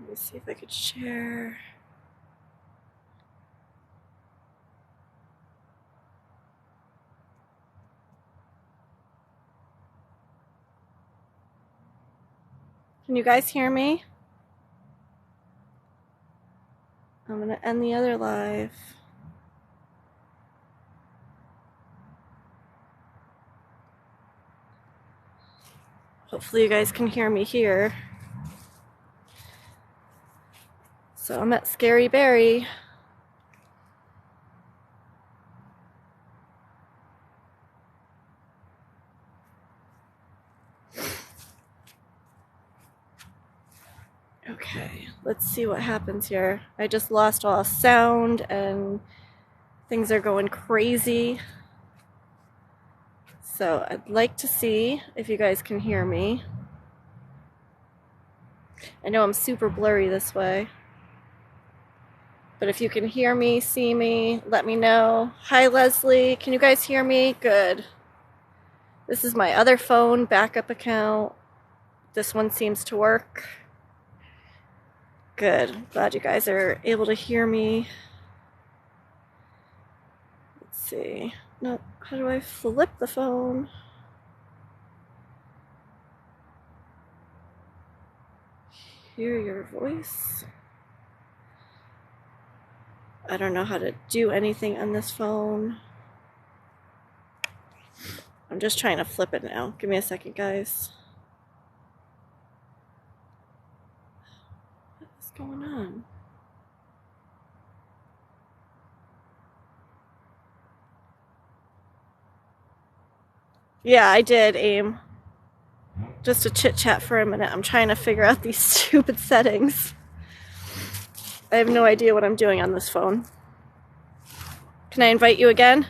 Let me see if I could share. Can you guys hear me? I'm going to end the other live. Hopefully you guys can hear me here. So I'm at Scary Beary. Okay, let's see what happens here. I just lost all sound and things are going crazy. So I'd like to see if you guys can hear me. I know I'm super blurry this way. But if you can hear me, see me, let me know. Hi, Leslie. Can you guys hear me? Good. This is my other phone backup account. This one seems to work. Good. Glad you guys are able to hear me. Let's see. No, how do I flip the phone? Hear your voice. I don't know how to do anything on this phone. I'm just trying to flip it now. Give me a second, guys. What is going on? Yeah, I did aim. Just to chit chat for a minute. I'm trying to figure out these stupid settings. I have no idea what I'm doing on this phone. Can I invite you again?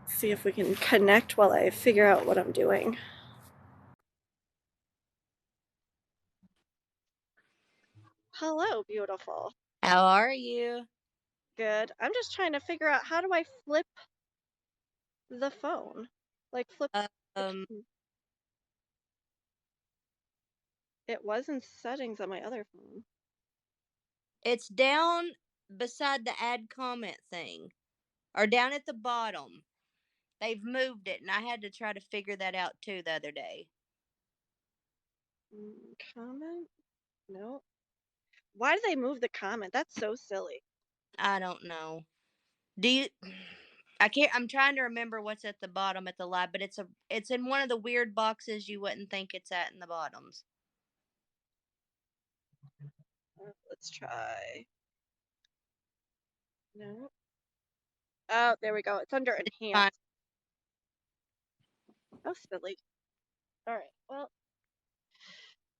See if we can connect while I figure out what I'm doing. Hello, beautiful. How are you? Good. I'm just trying to figure out how do I flip the phone? Like flip it was in settings on my other phone. It's down beside the add comment thing, or down at the bottom. They've moved it, and I had to try to figure that out too the other day. Comment? No. Why do they move the comment? That's so silly. I don't know. Do you? I can't. I'm trying to remember what's at the bottom at the live, but it's in one of the weird boxes you wouldn't think it's at in the bottoms. Let's try. No. Oh, there we go. It's under enhanced. Oh, silly. All right. Well,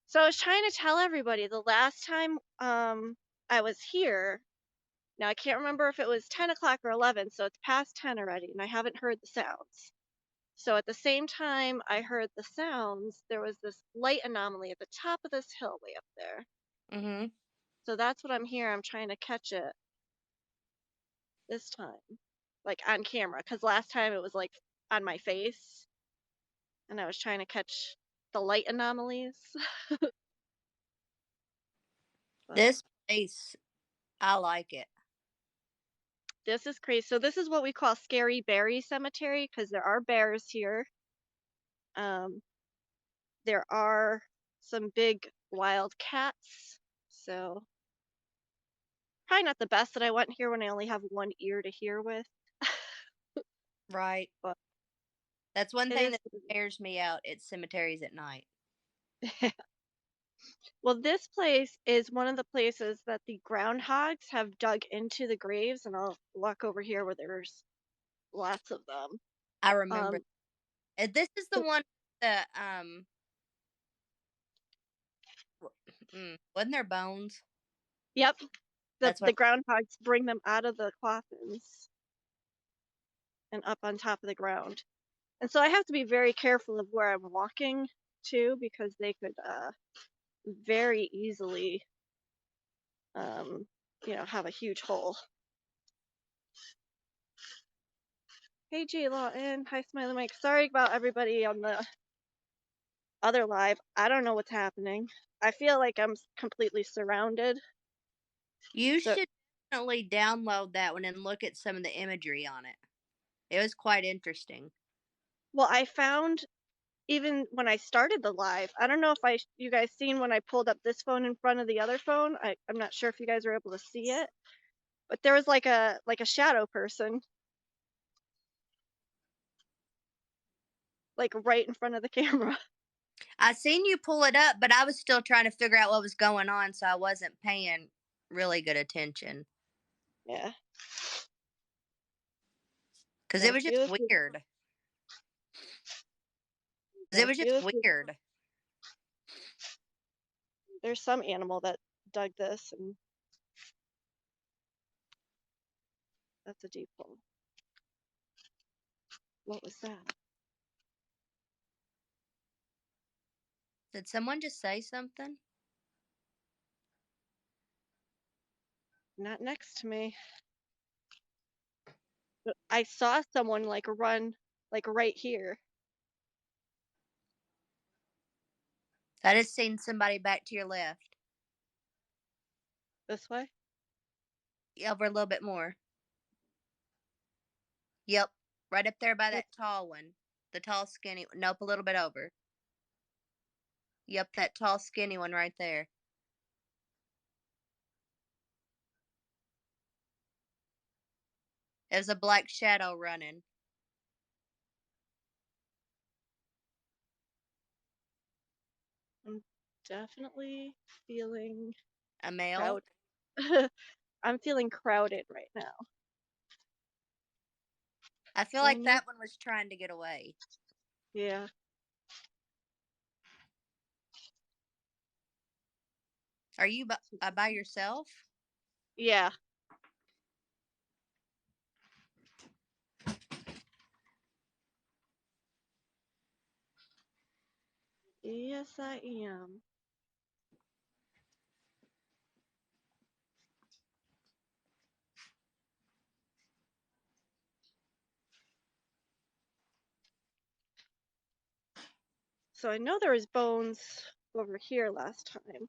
so I was trying to tell everybody the last time I was here. Now I can't remember if it was 10 o'clock or 11, so it's past 10 already, and I haven't heard the sounds. So at the same time I heard the sounds, there was this light anomaly at the top of this hill way up there. Mm-hmm. So that's what I'm here. I'm trying to catch it this time, like on camera, because last time it was like on my face, and I was trying to catch the light anomalies. This place, I like it. This is crazy. So this is what we call Scary Beary Cemetery because there are bears here. There are some big wild cats. So probably not the best that I went here when I only have one ear to hear with. Right. But that's one it thing is. that scares me out. It's cemeteries at night. Well, this place is one of the places that the groundhogs have dug into the graves, and I'll walk over here where there's lots of them. I remember. This is the one that wasn't there bones? Yep. That's The what groundhogs bring them out of the coffins and up on top of the ground. And so I have to be very careful of where I'm walking too, because they could very easily, have a huge hole. Hey, J Lawton. Hi, Smiley Mike. Sorry about everybody on the other live, I don't know what's happening. I feel like I'm completely surrounded. You So, should definitely download that one and look at some of the imagery on it. It was quite interesting. well, I found even when I started the live, I don't know if you guys seen when I pulled up this phone in front of the other phone. I'm not sure if you guys were able to see it, but there was like a shadow person like right in front of the camera. I seen you pull it up, but I was still trying to figure out what was going on, so I wasn't paying really good attention Yeah. because it No, was she just was weird. 'Cause it no, was she just was weird. there's some animal that dug this and that's a deep hole. What was that? Did someone just say something? Not next to me. But I saw someone like run like right here I just seen somebody back to your left. this way. Over a little bit more. Yep. Right up there by What? that tall one. The tall, skinny. Nope, a little bit over. Yep, that tall, skinny one right there. It was a black shadow running. I'm definitely feeling A male. crowded. I'm feeling crowded right now. I feel So I like know, that one was trying to get away. yeah, Are you by yourself? yeah. Yes, I am. So I know there was bones over here last time.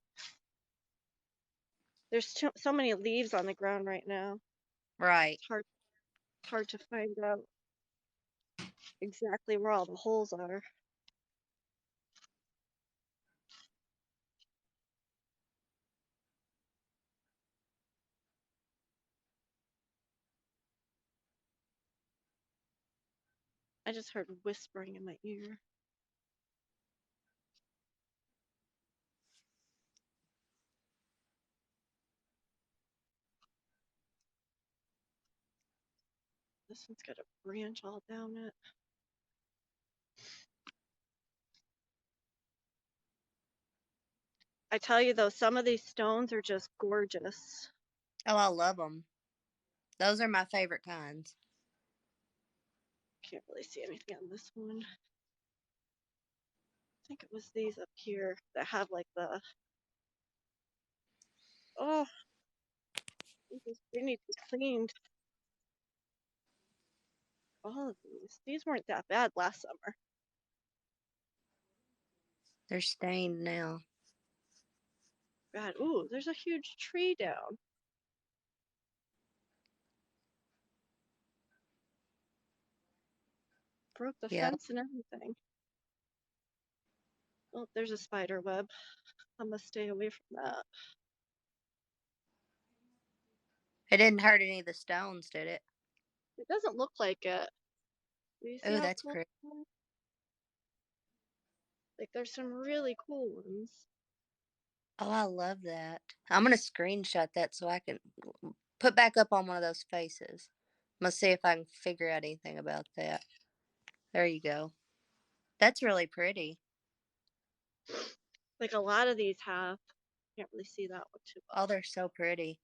There's so many leaves on the ground right now. Right. It's hard to find out exactly where all the holes are. I just heard whispering in my ear. This one's got a branch all down it. I tell you though, some of these stones are just gorgeous. Oh, I love them. Those are my favorite kinds. Can't really see anything on this one. I think it was these up here that have like oh, they need to be cleaned. All of these. These weren't that bad last summer. They're stained now. God, ooh, there's a huge tree down. Broke the Yep. fence and everything. Oh, there's a spider web. I must stay away from that. It didn't hurt any of the stones, did it? It doesn't look like it. Do you see Oh, how that's cool? pretty. Like there's some really cool ones. Oh, I love that. I'm gonna screenshot that so I can put back up on one of those faces. I'm gonna see if I can figure out anything about that. There you go. That's really pretty. Like a lot of these have. Can't really see that one too Oh, well. they're so pretty.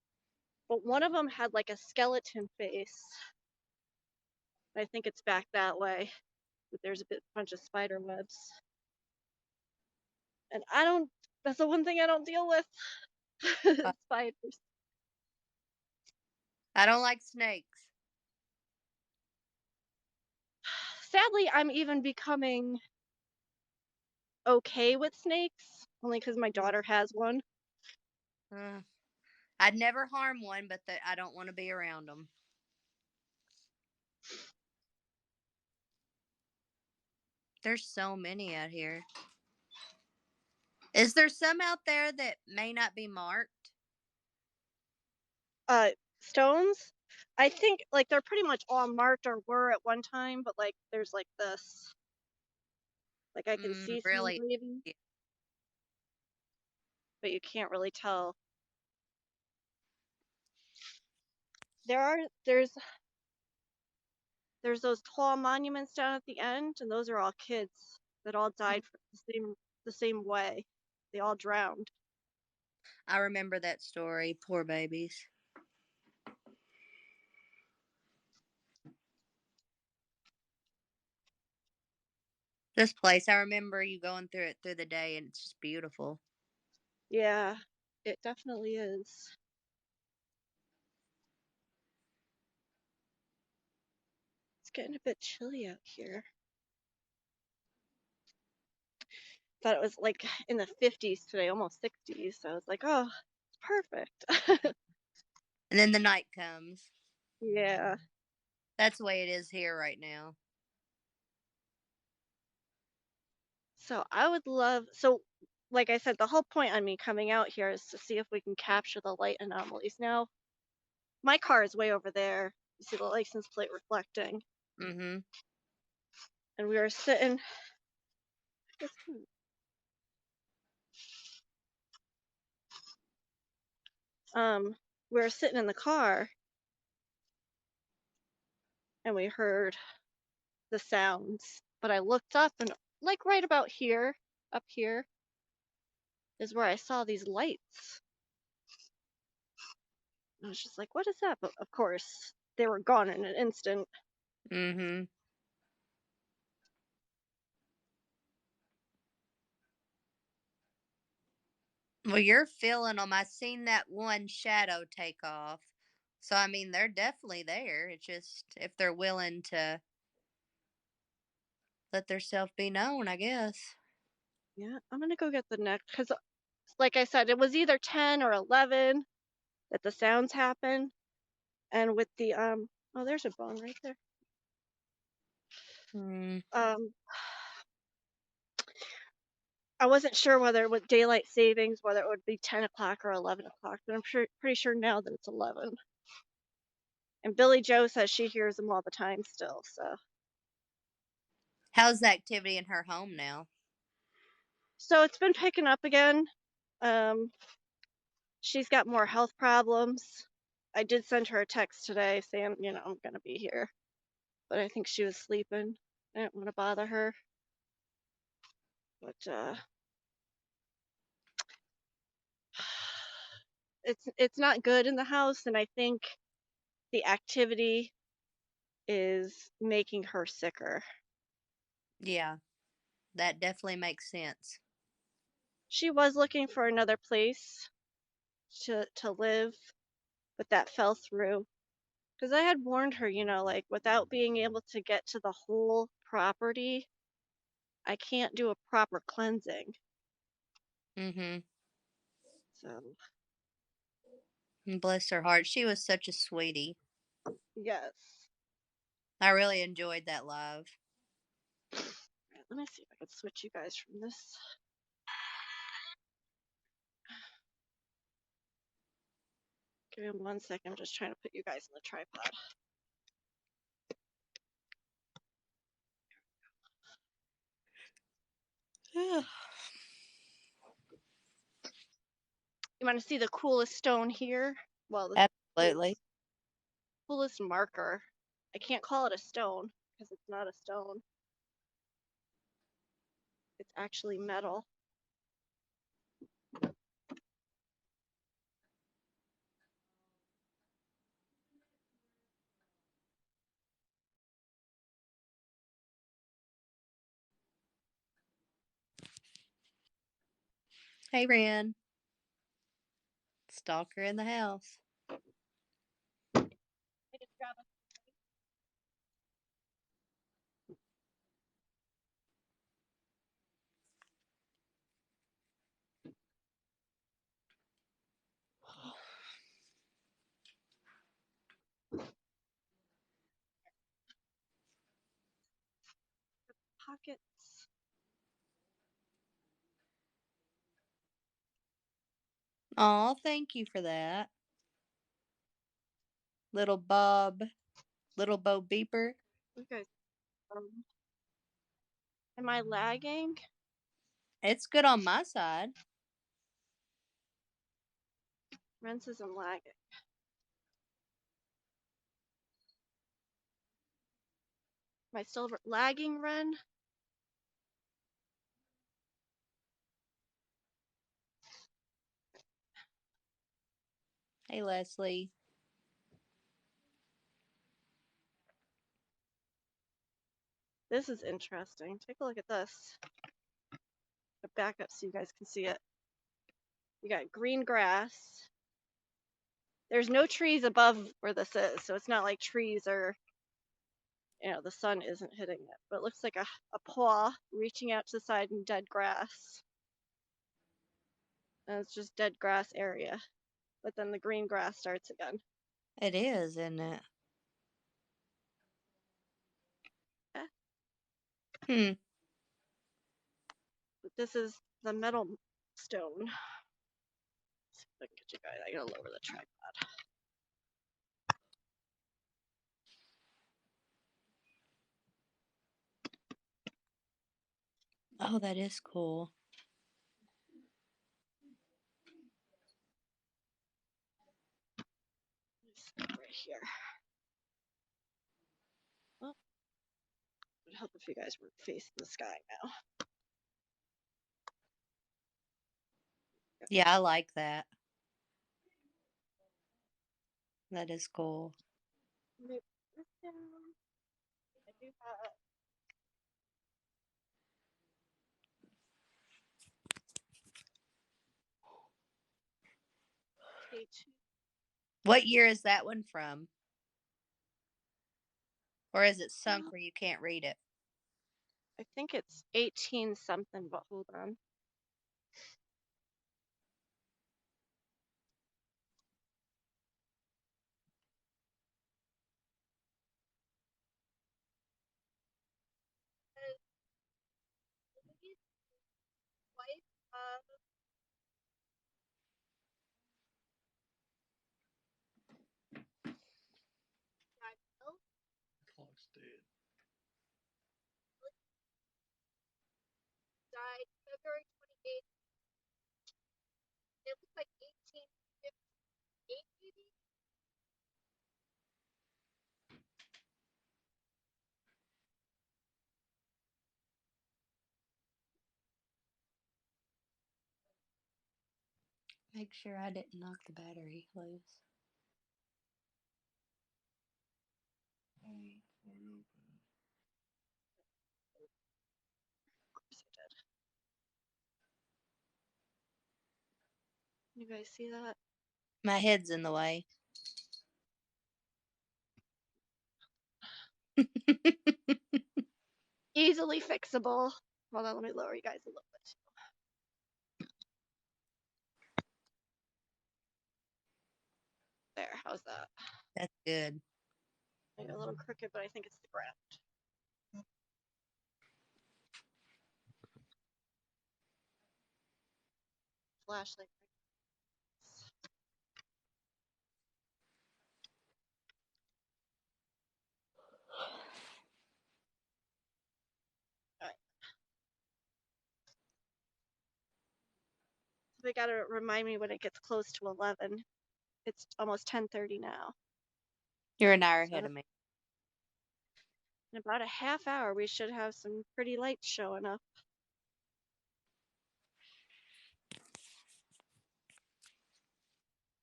But one of them had like a skeleton face. I think it's back that way. But there's a bunch of spider webs. And I don't, that's the one thing I don't deal with. Uh, Spiders. I don't like snakes. Sadly, I'm even becoming okay with snakes, only because my Mm, daughter has one. uh, I'd never harm one, but I don't want to be around them. There's so many out here. Is there some out there that may not be marked? Uh, Stones, I think like they're pretty much all marked or were at one time, but like there's like this, like I can see some Really? engraving, but you can't really tell. There are there's those tall monuments down at the end, and those are all kids that all died the same way. They all drowned. I remember that story. Poor babies. This place, I remember you going through it through the day, and it's just beautiful. Yeah, it definitely is. It's getting a bit chilly out here. Thought it was like in the 50s today, almost 60s. So I was like, oh, it's perfect. And then the night comes. Yeah. That's the way it is here right now. So I would love, so like I said, the whole point on me coming out here is to see if we can capture the light anomalies. Now, my car is way over there. You see the license plate reflecting. Mm-hmm. And we were sitting, um, we were sitting in the car and we heard the sounds. But I looked up and like right about here, up here, is where I saw these lights. I was just like, what is that? But of course, they were gone in an instant. Mm-hmm. Well, you're feeling them. I seen that one shadow take off. So, I mean, they're definitely there. It's just if they're willing to let theirself be known, I guess. Yeah, I'm gonna go get the next because, like I said, it was either 10 or 11 that the sounds happened, and with the oh, there's a bone right there. Mm, Um, I wasn't sure whether it was daylight savings, whether it would be 10 o'clock or 11 o'clock, but I'm pretty sure now that it's 11. And Billy Joe says she hears them all the time still. how's the activity in her home now? So it's been picking up again. Um, she's got more health problems. I did send her a text today saying, I'm gonna be here, but I think she was sleeping. I didn't want to bother her, but it's not good in the house, and I think the activity is making her sicker. Yeah, that definitely makes sense. She was looking for another place to live, but that fell through. Because I had warned her, like without being able to get to the whole property, I can't do a proper cleansing. Mm-hmm. So, Bless her heart. She was such a sweetie. yes. I really enjoyed that live. Right, let me see if I can switch you guys from this. Give me 1 second. I'm just trying to put you guys in the tripod. You want to see the coolest stone here? Well, the Absolutely. coolest marker. I can't call it a stone because it's not a stone. It's actually metal. Hey, Ren. Stalker in the house. I just grab a pockets. Oh, thank you for that. Little Bob, little Bo Beeper. You guys, am I lagging? It's good on my side. Ren's isn't lagging. Am I still lagging, Ren? Hey, Leslie. This is interesting. Take a look at this. Back up so you guys can see it. You got green grass. There's no trees above where this is, so it's not like trees are, the sun isn't hitting it. But it looks like a paw reaching out to the side in dead grass. And it's just dead grass area. But then the green grass starts again. It is, isn't it? Yeah. Hmm. But this is the metal stone. Let's see if I can get you guys. I gotta lower the tripod. Oh, that is cool. Right here. Well, it would help if you guys were facing the sky now. Yeah, I like that. That is cool. Maybe this down. I do have K2. What year is that one from? Or is it sunk where you can't read it? I think it's 18 something, but hold on. Clock's dead. Died February 28th. It looks like 1858 maybe. Make sure I didn't knock the battery loose. Before you open it. Of course I did. You guys see that? My head's in the way. Easily fixable. Hold on, let me lower you guys a little bit. There, how's that? That's good. Maybe a little crooked, but I think it's the ground. Flashlight. All right. They gotta remind me when it gets close to 11. It's almost 10:30 now. You're an hour So ahead of me. in about a half hour, we should have some pretty lights showing up.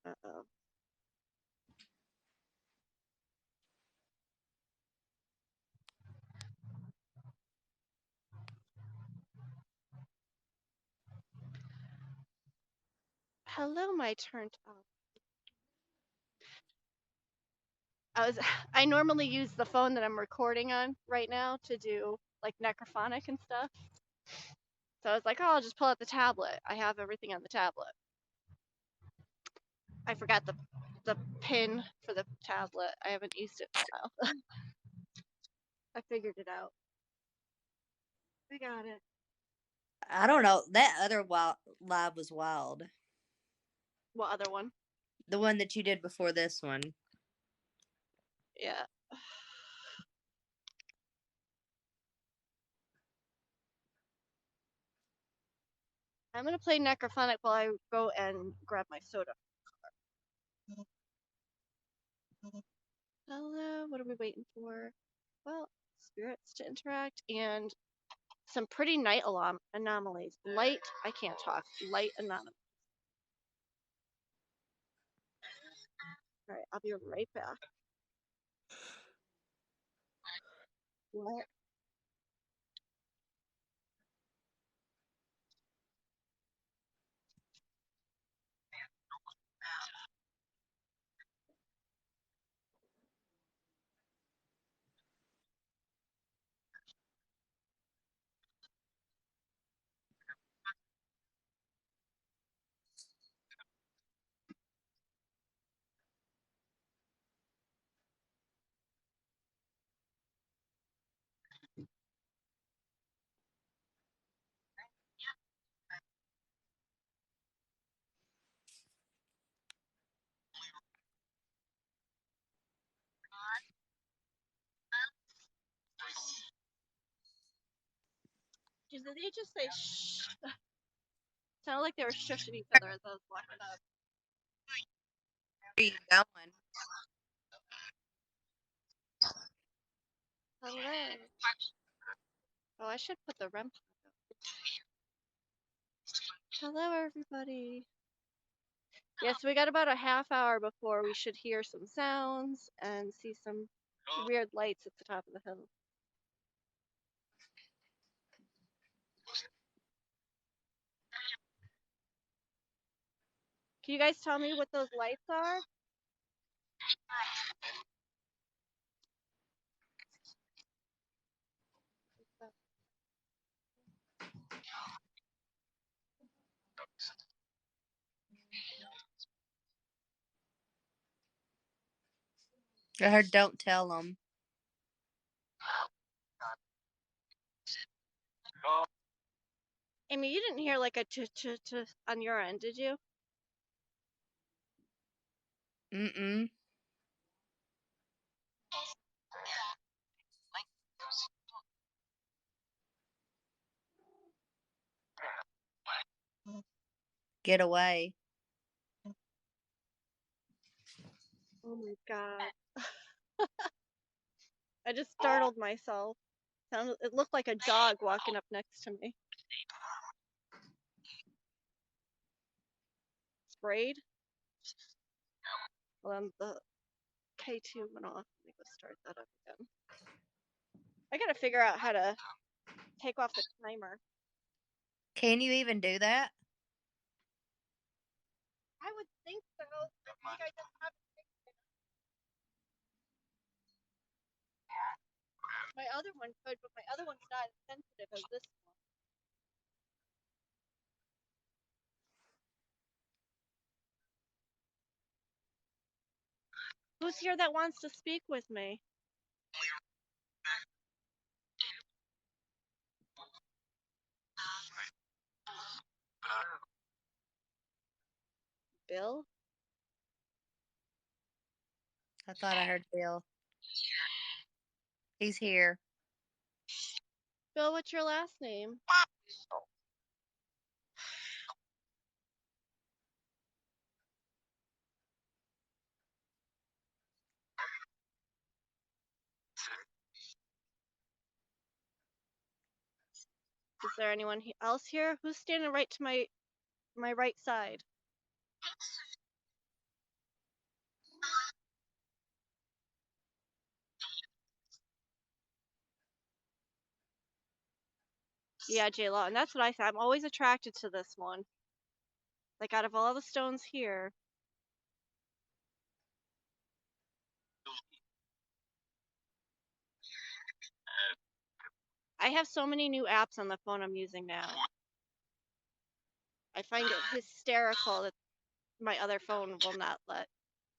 Uh-oh. Hello, my turned up. I normally use the phone that I'm recording on right now to do like necrophonic and stuff. So I was like, oh, I'll just pull out the tablet. I have everything on the tablet. I forgot the pin for the tablet. I haven't used it in a while. I figured it out. I got it. I don't know. That other live was wild. What other one? The one that you did before this one. Yeah. I'm gonna play Necrophonic while I go and grab my soda. Hello, what are we waiting for? Well, spirits to interact and some pretty night anomalies. Light, I can't talk. Light anomalies. Alright, I'll be right back. What? Did they just say shh? Sounded like they were shushing each other as I was walking up. Where are you going? Hello. Oh, I should put the REM pod up. Hello, everybody. Yes, we got about a half hour before we should hear some sounds and see some weird lights at the top of the hill. Can you guys tell me what those lights are? I heard don't tell them. Amy, you didn't hear like a ch-ch-ch on your end, did you? Mm-mm. Get away. Oh my god. I just startled myself. It looked like a dog walking up next to me. Sprayed? Well, then the K2 went off. Let me go start that up again. I gotta figure out how to take off the timer. Can you even do that? I would think so. I think I just have my other one could, but my other one's not as sensitive as this one. Who's here that wants to speak with me? Bill? I thought I heard Bill. He's here. Bill, what's your last name? Is there anyone else here? Who's standing right to my right side? Yeah, J Law, and that's what I said. I'm always attracted to this one. Like out of all the stones here. I have so many new apps on the phone I'm using now. I find it hysterical that my other phone will not let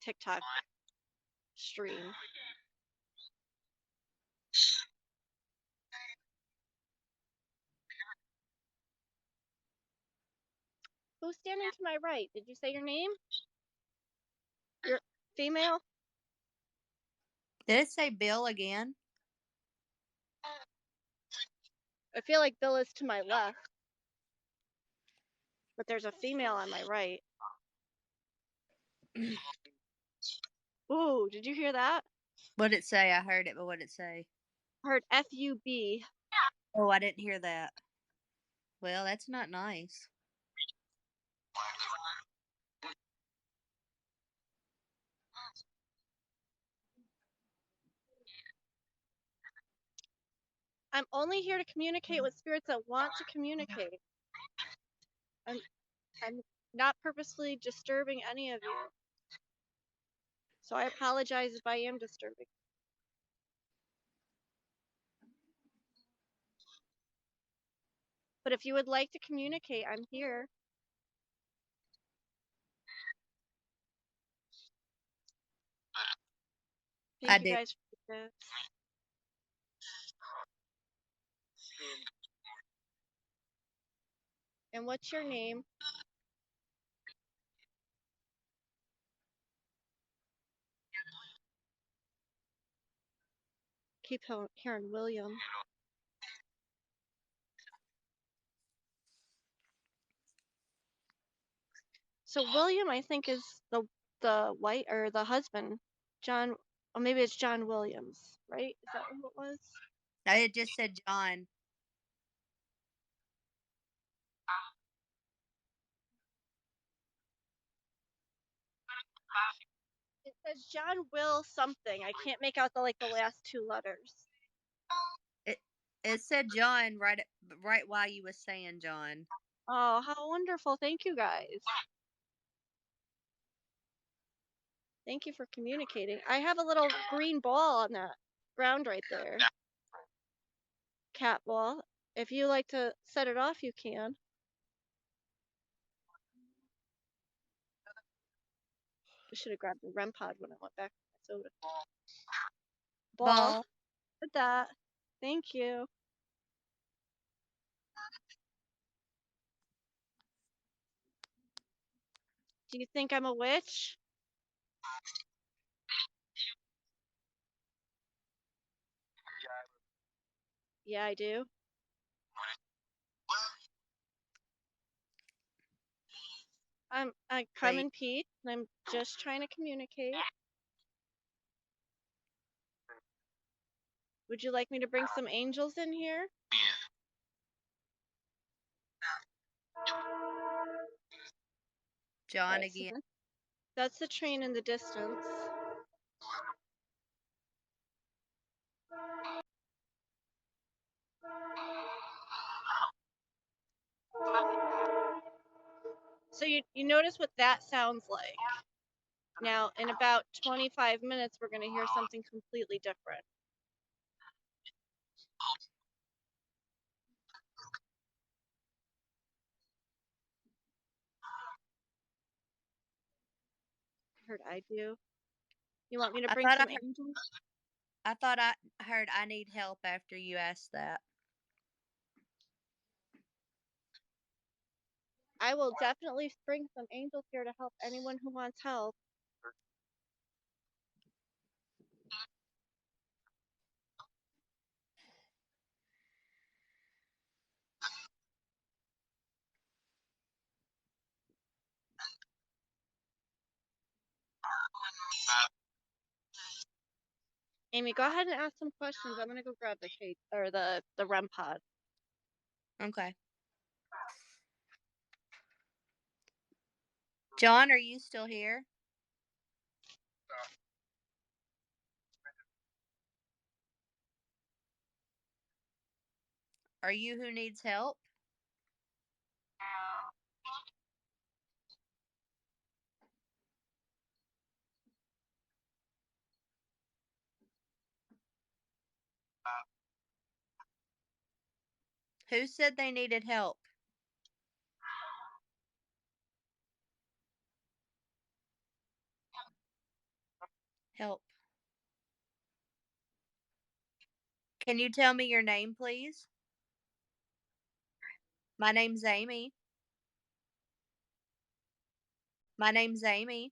TikTok stream. Who's standing to my right? Did you say your name? You're female? Did it say Bill again? I feel like Bill is to my left, but there's a female on my right. Ooh, did you hear that? What'd it say? I heard it, but what'd it say? I heard FUB. Oh, I didn't hear that. Well, that's not nice. I'm only here to communicate with spirits that want to communicate. I'm not purposely disturbing any of you. So I apologize if I am disturbing. But if you would like to communicate, I'm here. I Thank you do. guys for the gifts. And what's your name? Keep hearing William. So William, I think, is the white or the husband, John, or maybe it's John Williams, right? Is that who it was? It just said John. It says John Will something. I can't make out the last two letters. It said John right while you was saying John. Oh, how wonderful! Thank you guys. Thank you for communicating. I have a little green ball on that ground right there. Cat ball. If you like to set it off, you can. I should have grabbed the REM pod when I went back to my soda. Ball. Ball. With that. Thank you. Do you think I'm a witch? Yeah, I do. I come Wait. in peace, and I'm just trying to communicate. Would you like me to bring some angels in here? John Alright, so again. that's the train in the distance. So you notice what that sounds like. Now, in about 25 minutes, we're going to hear something completely different. I heard I do. You want me to I bring thought some angels? I heard I need help after you asked that. I will definitely bring some angels here to help anyone who wants help. Amy, go ahead and ask some questions. I'm going to go grab the cake or the REM pod. Okay. John, are you still here? Are you who needs help? Who said they needed help? Help. Can you tell me your name, please? My name's Amy. My name's Amy.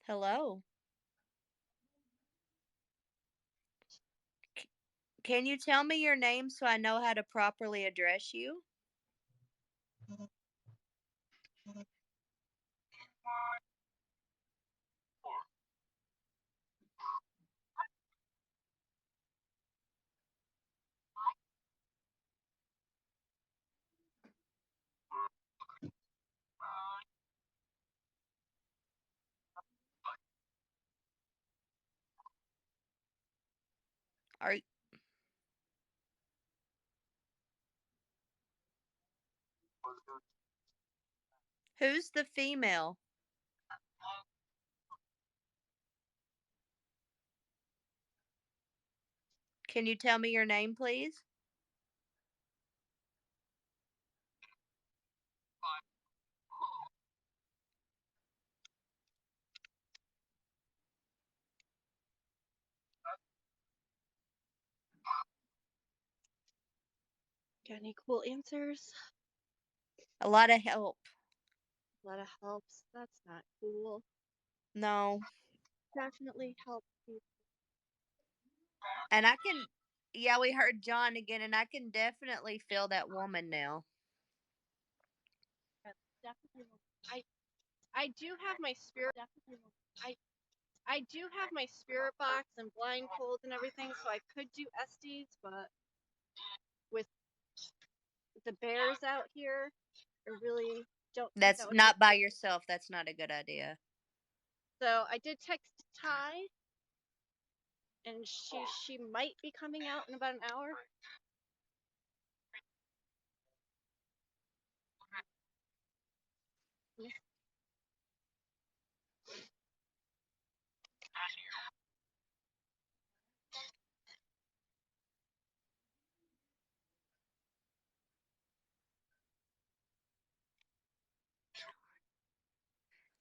Hello. C- Can you tell me your name so I know how to properly address you? Are Who's the female? Can you tell me your name, please? Got any cool answers? A lot of help. A lot of helps. That's not cool. No. Definitely help people. And I can, yeah, we heard John again, and I can definitely feel that woman now. Definitely. I do have my spirit. Definitely. I do have my spirit box and blindfold and everything, so I could do SDs, but with the bears out here, I really don't think That's that would be not by good. yourself. That's not a good idea. So I did text Ty, and she might be coming out in about an hour.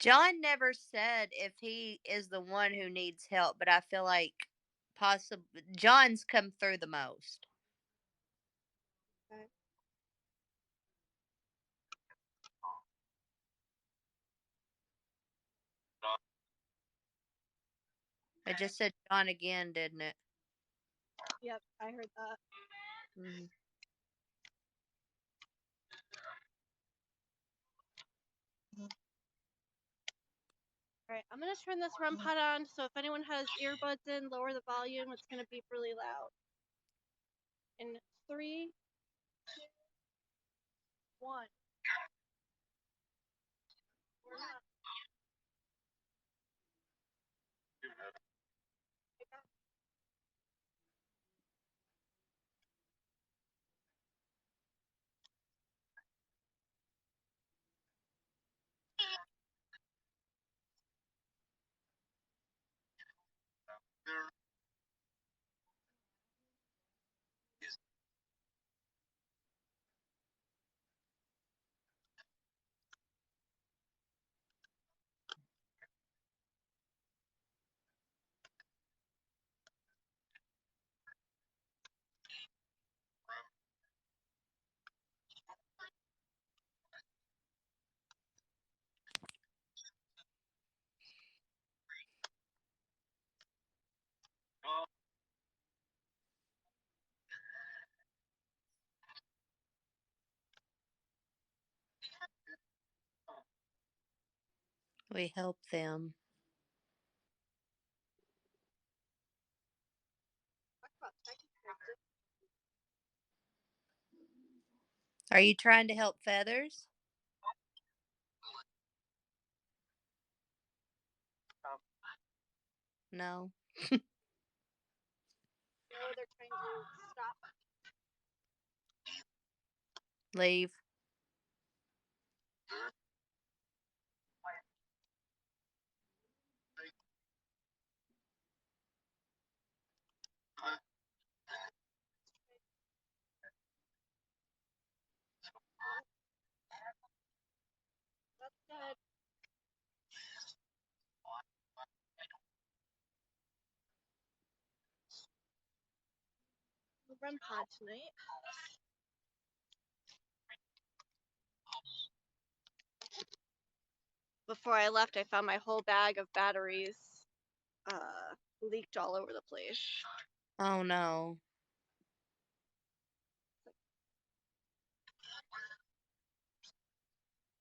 John never said if he is the one who needs help, but I feel like possibly John's come through the most. Okay. I just said John again, didn't it? Yep, I heard that. Mhm. All right, I'm gonna turn this REM pod on, so if anyone has earbuds in, lower the volume. It's gonna beep really loud. In 3, 1. We're not. We help them. Are you trying to help Feathers? No. No, they're trying to stop. Leave. That's good. REM pod tonight. Before I left, I found my whole bag of batteries leaked all over the place. Oh no.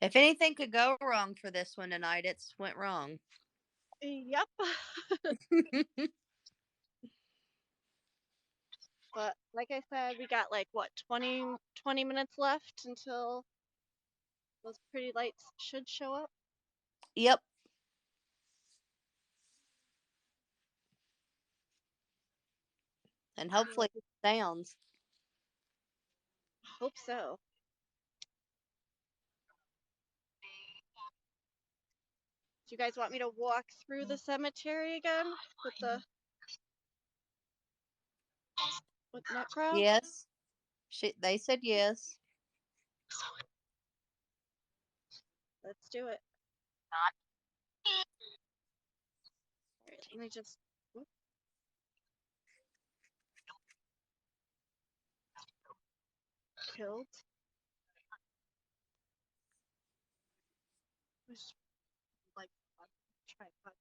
If anything could go wrong for this one tonight, it's went wrong. Yep. But like I said, we got like what 20 minutes left until those pretty lights should show up. Yep. And hopefully it sounds. Hope so. Do you guys want me to walk through the cemetery again with the Necro? Yes. They said yes. Let's do it. All right, let me just. Whoop. Killed. Like tripod.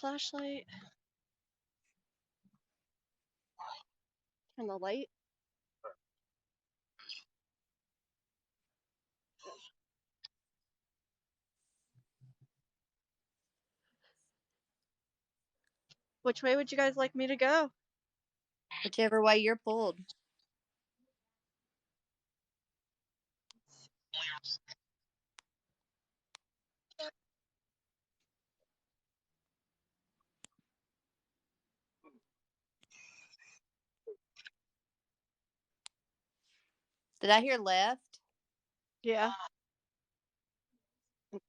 Flashlight. Turn the light. Which way would you guys like me to go? Whichever way you're pulled. Did I hear left? Yeah.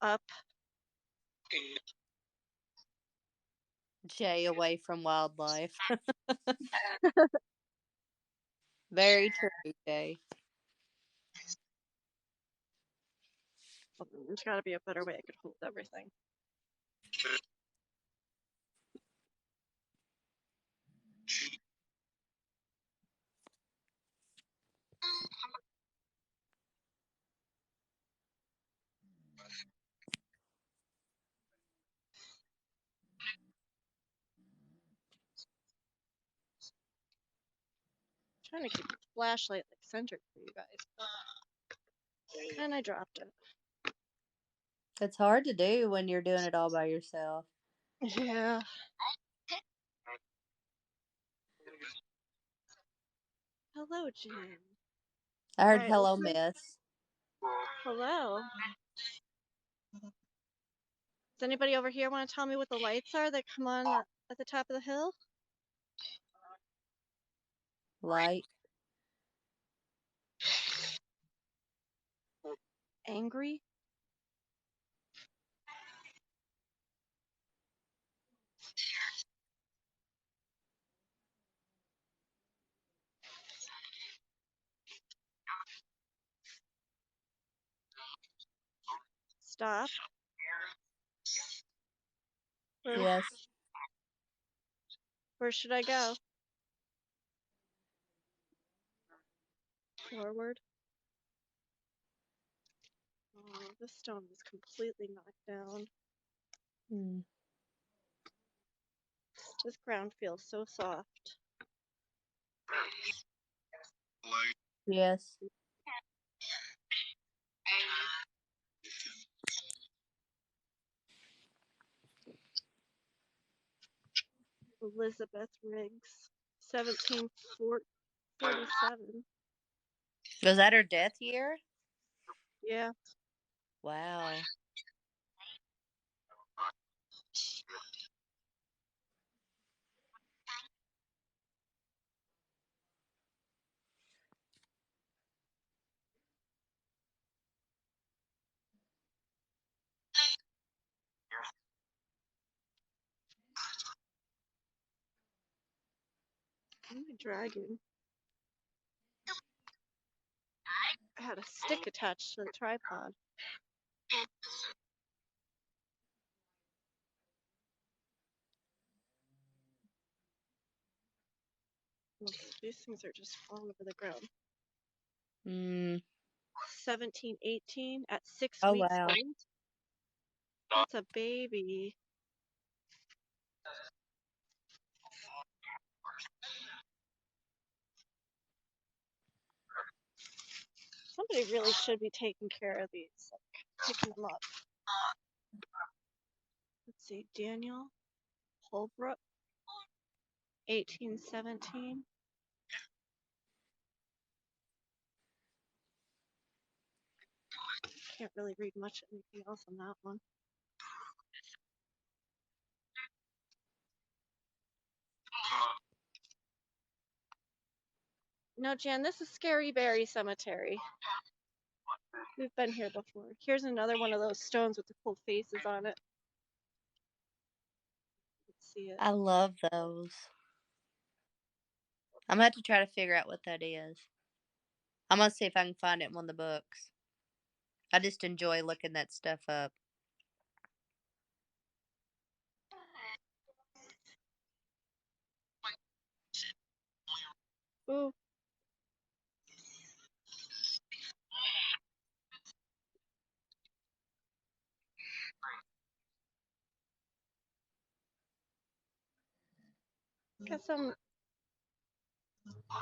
Up. Jay away from wildlife. Very true, Jay. There's got to be a better way I could hold everything. Trying to keep the flashlight like centered for you guys. And I dropped it. It's hard to do when you're doing it all by yourself. Yeah. Hello, Jen. I heard All right, hello, miss. hello. Does anybody over here want to tell me what the lights are that come on at the top of the hill? Light. Angry? Stop. Yes. Where should I go? Forward. Oh, this stone is completely knocked down. Hmm. This ground feels so soft. Yes. Elizabeth Riggs, 1747. Was that her death year? Yeah. Wow. What am I dragging? I had a stick attached to the tripod. These things are just all over the ground. Mm. 17, 18 at 6 Oh, weeks wow. old. That's a baby. Somebody really should be taking care of these, like picking them up. Let's see, Daniel Holbrook, 1817. Can't really read much anything else on that one. No, Jan, this is Scary Beary Cemetery. We've been here before. Here's another one of those stones with the cool faces on it. Let's see it. I love those. I'm going to have to try to figure out what that is. I'm going to see if I can find it in one of the books. I just enjoy looking that stuff up. Ooh. Got some. I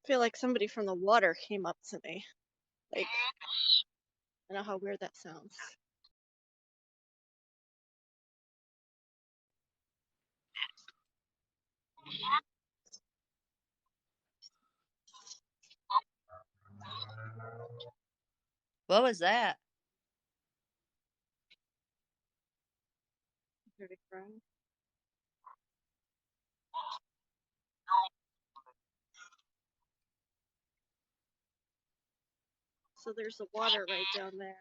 feel like somebody from the water came up to me. Like, I know how weird that sounds. What was that? Pretty ground. So there's the water right down there.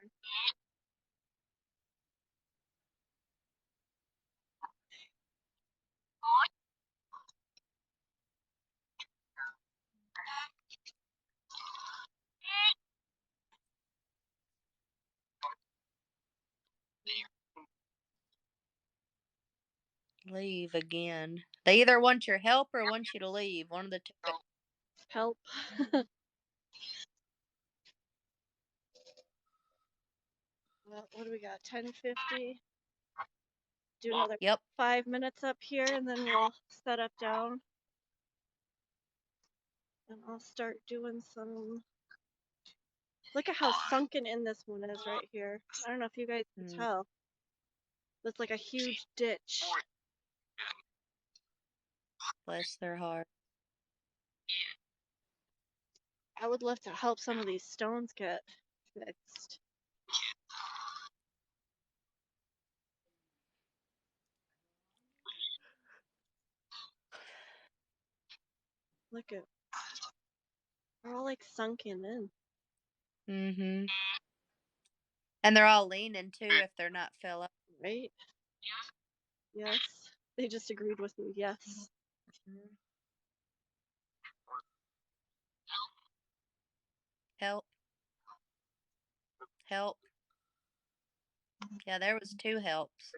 Leave again. They either want your help or want you to leave. One of the two. Help. Well, what do we got? 10:50. Do another Yep. 5 minutes up here, and then we'll set up down. And I'll start doing some. Look at how sunken in this one is right here. I don't know if you guys can tell. It's like a huge ditch. Bless their heart. I would love to help some of these stones get fixed. Look at, they're all like sunken in. Mm-hmm. And they're all leaning too if they're not fill up. Right? Yes. They just agreed with me. Yes. Help. Help. Yeah, there was 2 helps.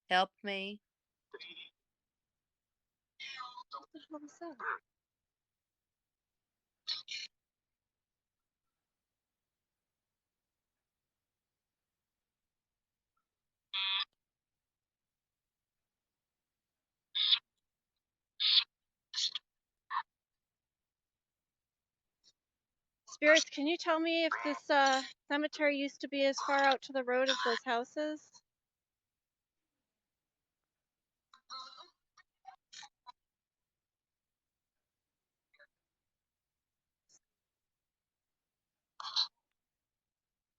Help me. What the hell was that? Spirits, can you tell me if this cemetery used to be as far out to the road as those houses?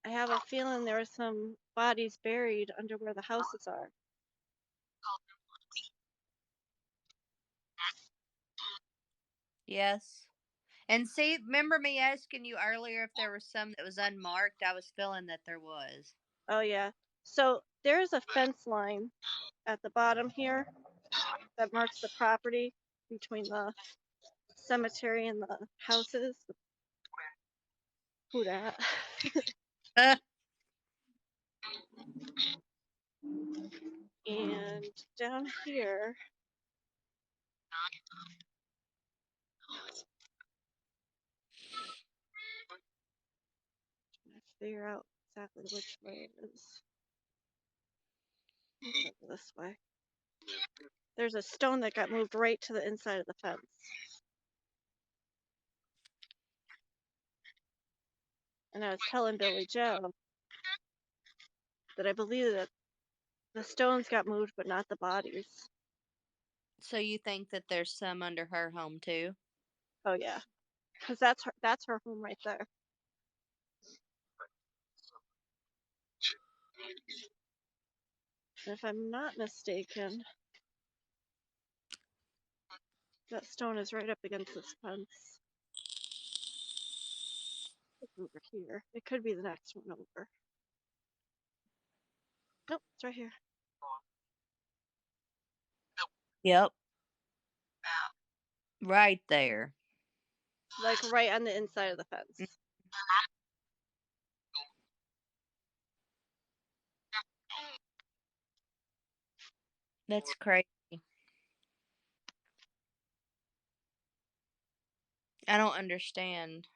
I have a feeling there are some bodies buried under where the houses are. Yes. And see, remember me asking you earlier if there was some that was unmarked? I was feeling that there was. Oh, yeah. So there's a fence line at the bottom here that marks the property between the cemetery and the houses. Who dat? And down here, trying to figure out exactly which way it is. This way. There's a stone that got moved right to the inside of the fence. And I was telling Billy Joe that I believe that the stones got moved, but not the bodies. So you think that there's some under her home too? Oh yeah, because that's her home right there. And if I'm not mistaken, that stone is right up against this fence. It's over here. It could be the next one over. Nope, it's right here. Yep. Right there. Like right on the inside of the fence. That's crazy. I don't understand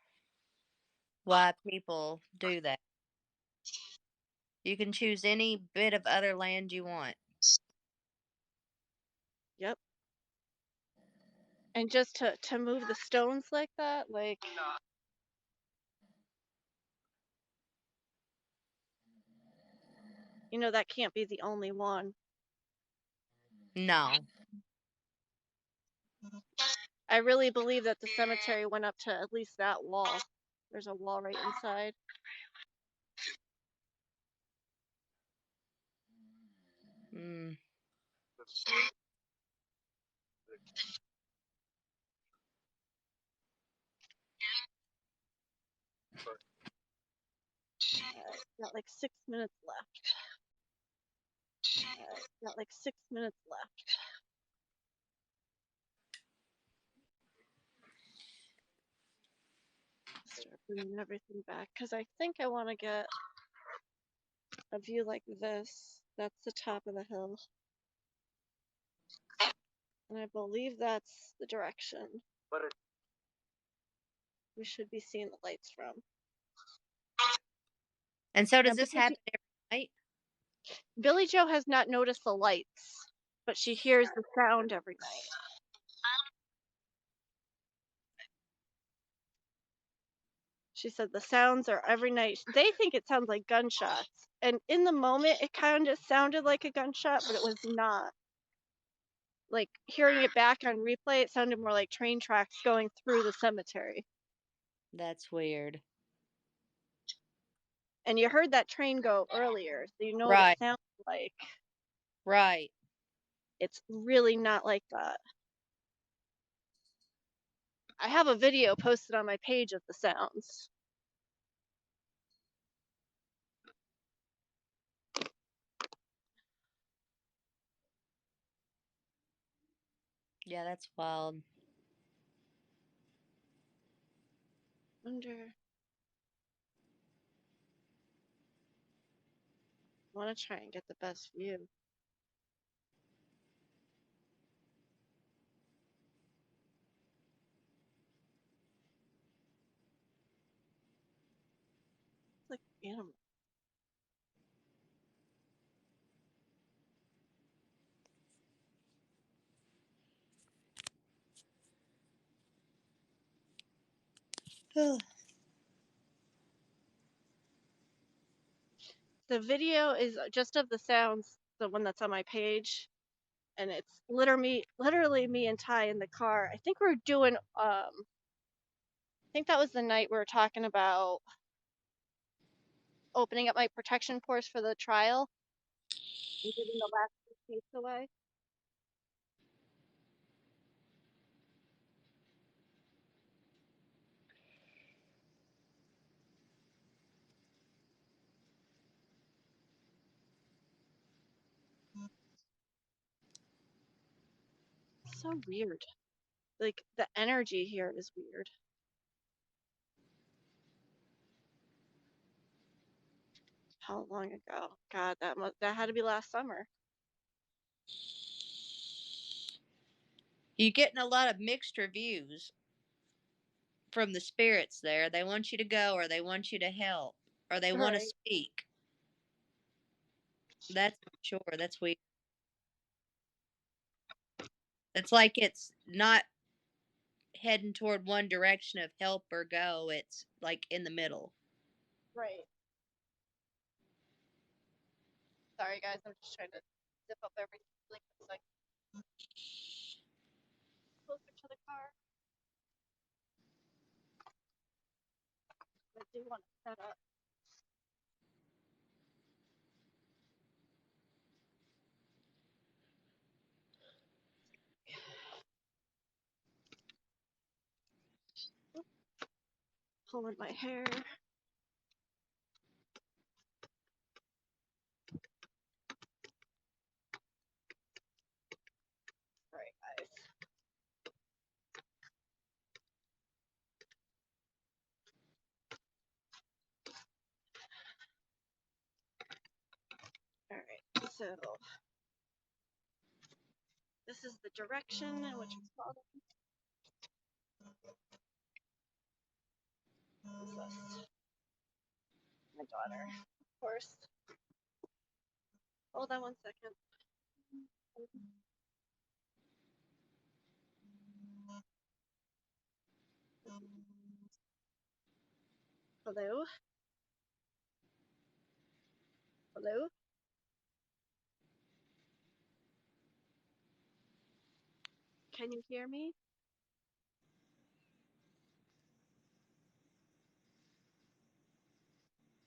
why people do that. You can choose any bit of other land you want. Yep. And just to move the stones like that, like that can't be the only one. No. I really believe that the cemetery went up to at least that wall. There's a wall right inside. Mm. Got like 6 minutes left. Got like 6 minutes left. Start bringing everything back because I think I want to get a view like this. That's the top of the hill. And I believe that's the direction we should be seeing the lights from. And so Now, does this happen every night? Billy Joe has not noticed the lights, but she hears the sound every night. She said the sounds are every night. They think it sounds like gunshots. And in the moment, it kind of sounded like a gunshot, but it was not. Like hearing it back on replay, it sounded more like train tracks going through the cemetery. That's weird. And you heard that train go earlier, so you know what it Right. sounds like. Right. It's really not like that. I have a video posted on my page of the sounds. Yeah, that's wild. Wonder. I want to try and get the best view. It's like animal. The video is just of the sounds, the one that's on my page, and it's literally me and Ty in the car. I think we were doing I think that was the night we were talking about opening up my protection course for the trial and giving the last piece away. So weird. Like the energy here is weird. How long ago? God, that had to be last summer. You're getting a lot of mixed reviews from the spirits there. They want you to go, or they want you to help, or they want to Right. speak. That's for sure. That's weird. It's like it's not heading toward one direction of help or go. It's like in the middle. Right. Sorry, guys. I'm just trying to zip up everything like closer to the car. I do want to set up. Pulling my hair. All right, guys. All right. So this is the direction in which it's called. Who's this? My daughter, of course. Hold on one second. Hello? Hello? Can you hear me?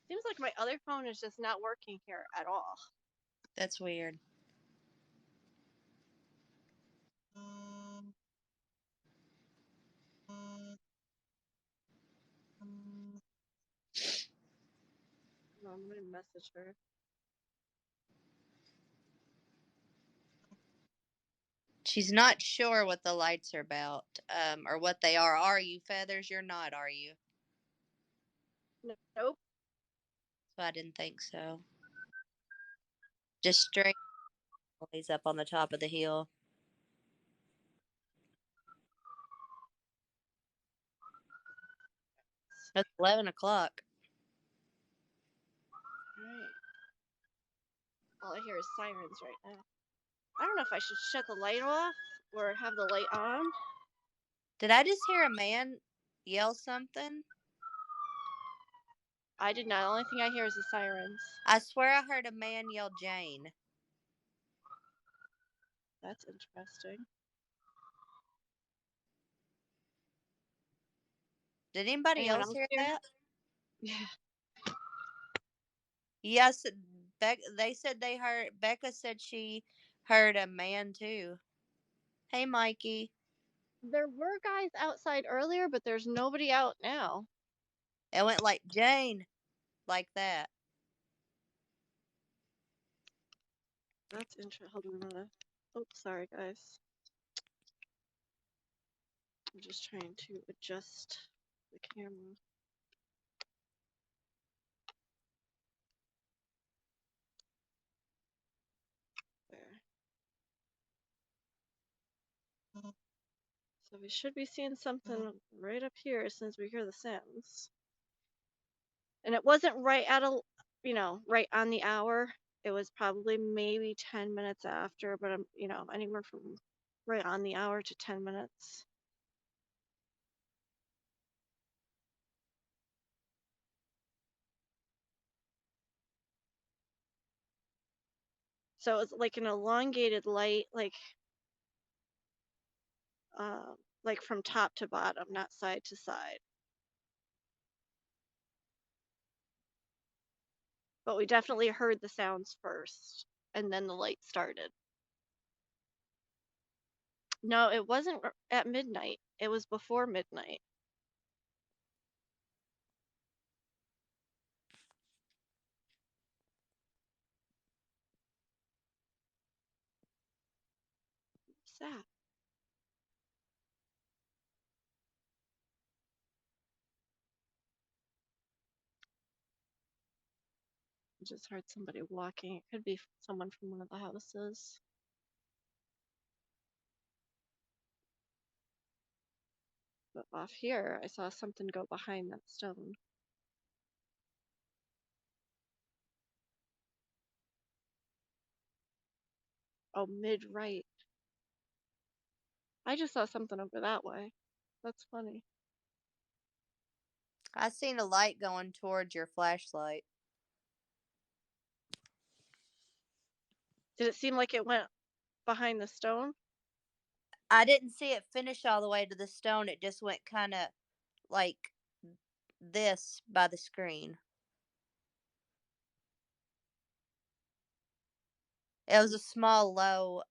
Seems like my other phone is just not working here at all. That's weird. I'm gonna message her. She's not sure what the lights are about, or what they are. Are you, Feathers? You're not, are you? Nope. So I didn't think so. Just straight ways up on the top of the hill. It's 11 o'clock. Right. All I hear is sirens right now. I don't know if I should shut the light off or have the light on. Did I just hear a man yell something? I did not. The only thing I hear is the sirens. I swear I heard a man yell Jane. That's interesting. Did anybody Anyone else else hear here? that? Yeah. Yes, they said they heard. Becca said she heard a man too. Hey, Mikey. There were guys outside earlier, but there's nobody out now. It went like Jane, like that. That's interesting. Hold on a minute. Oh, sorry, guys. I'm just trying to adjust the camera. There. So we should be seeing something right up here as soon as we hear the sounds. And it wasn't right at right on the hour. It was probably maybe 10 minutes after, but I'm, anywhere from right on the hour to 10 minutes. So it's like an elongated light, like from top to bottom, not side to side. But we definitely heard the sounds first, and then the light started. No, it wasn't at midnight. It was before midnight. What's that? I just heard somebody walking. It could be someone from one of the houses. But off here, I saw something go behind that stone. Oh, mid-right. I just saw something over that way. That's funny. I seen a light going towards your flashlight. Did it seem like it went behind the stone? I didn't see it finish all the way to the stone. It just went kind of like this by the screen. It was a small, low,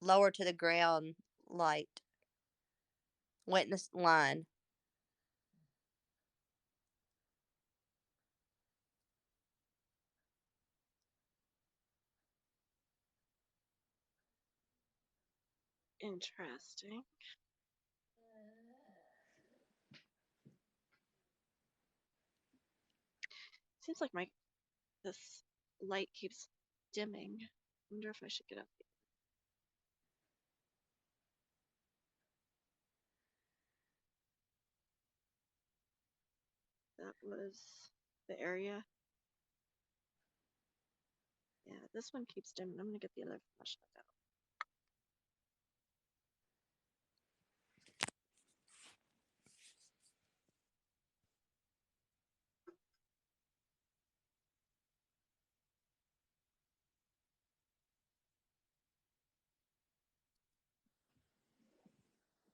lower to the ground light. Went in this line. Interesting. Seems like this light keeps dimming. Wonder if I should get up. That was the area. Yeah, this one keeps dimming. I'm gonna get the other flashlight out.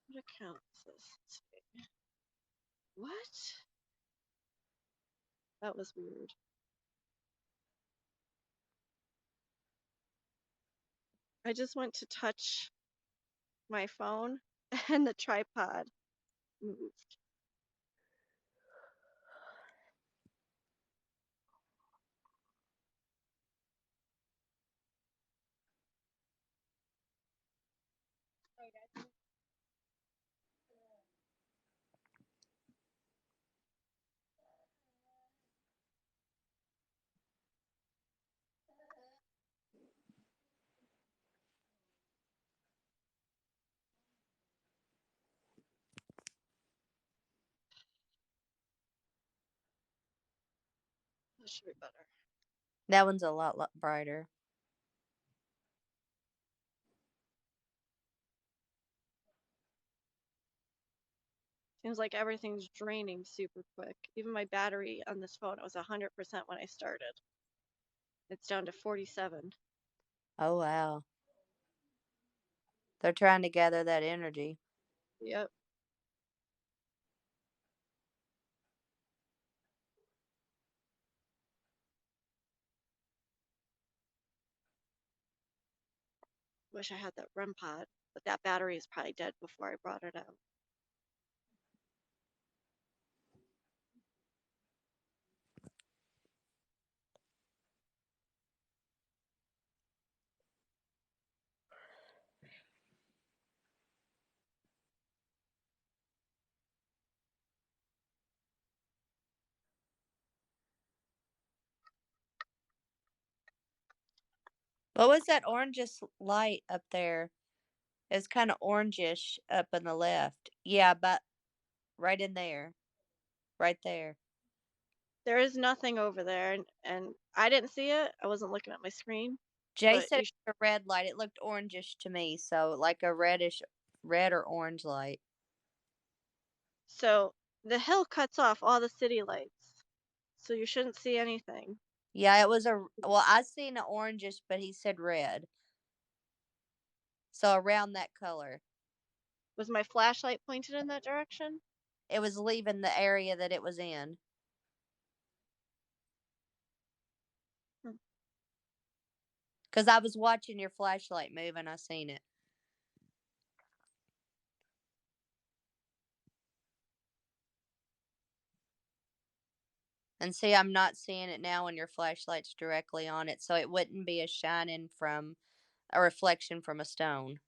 What account is this? Let's see. What? That was weird. I just went to touch my phone and the tripod moved. That should be better. That one's a lot brighter. Seems like everything's draining super quick. Even my battery on this phone, it was 100% when I started. It's down to 47. Oh, wow. They're trying to gather that energy. Yep. Wish I had that REM pod, but that battery is probably dead before I brought it out. What was that orangish light up there? It's kind of orangish up on the left. Yeah, but right in there. Right there. There is nothing over there, and I didn't see it. I wasn't looking at my screen, Jay but said it was a red light. It looked orangish to me, so like a red or orange light. so the hill cuts off all the city lights, so you shouldn't see anything. Yeah, it was I seen an orangish, but he said red. So around that color. Was my flashlight pointed in that direction? It was leaving the area that it was in. Hmm. Because I was watching your flashlight move and I seen it. And see, I'm not seeing it now when your flashlight's directly on it, so it wouldn't be a shining from a reflection from a stone.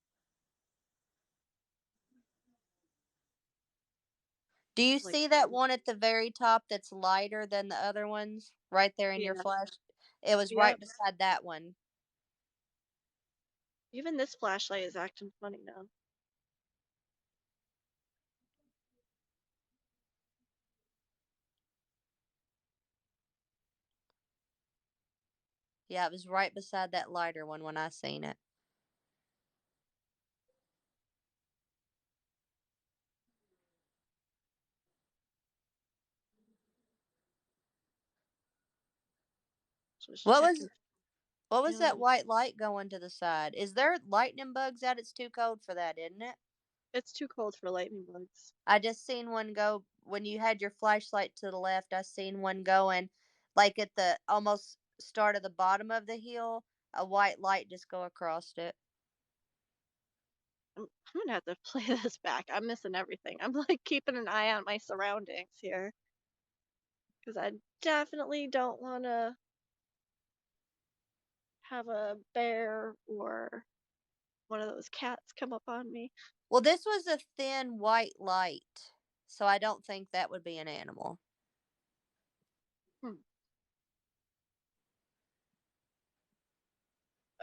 Do you Like, see that one at the very top that's lighter than the other ones? Right there in your yeah, flash? It was yep. right beside that one. Even this flashlight is acting funny now. Yeah, it was right beside that lighter one when I seen it. Just What was checking. what was that Yeah, white light going to the side? Is there lightning bugs out? It's too cold for that, isn't it? it's too cold for lightning bugs. I just seen one go when you had your flashlight to the left. I seen one going like at the almost start of the bottom of the hill, a white light just go across it. I'm gonna have to play this back. I'm missing everything. I'm like keeping an eye on my surroundings here because I definitely don't want to have a bear or one of those cats come up on me. Well, this was a thin white light, so I don't think that would be an animal. Hmm.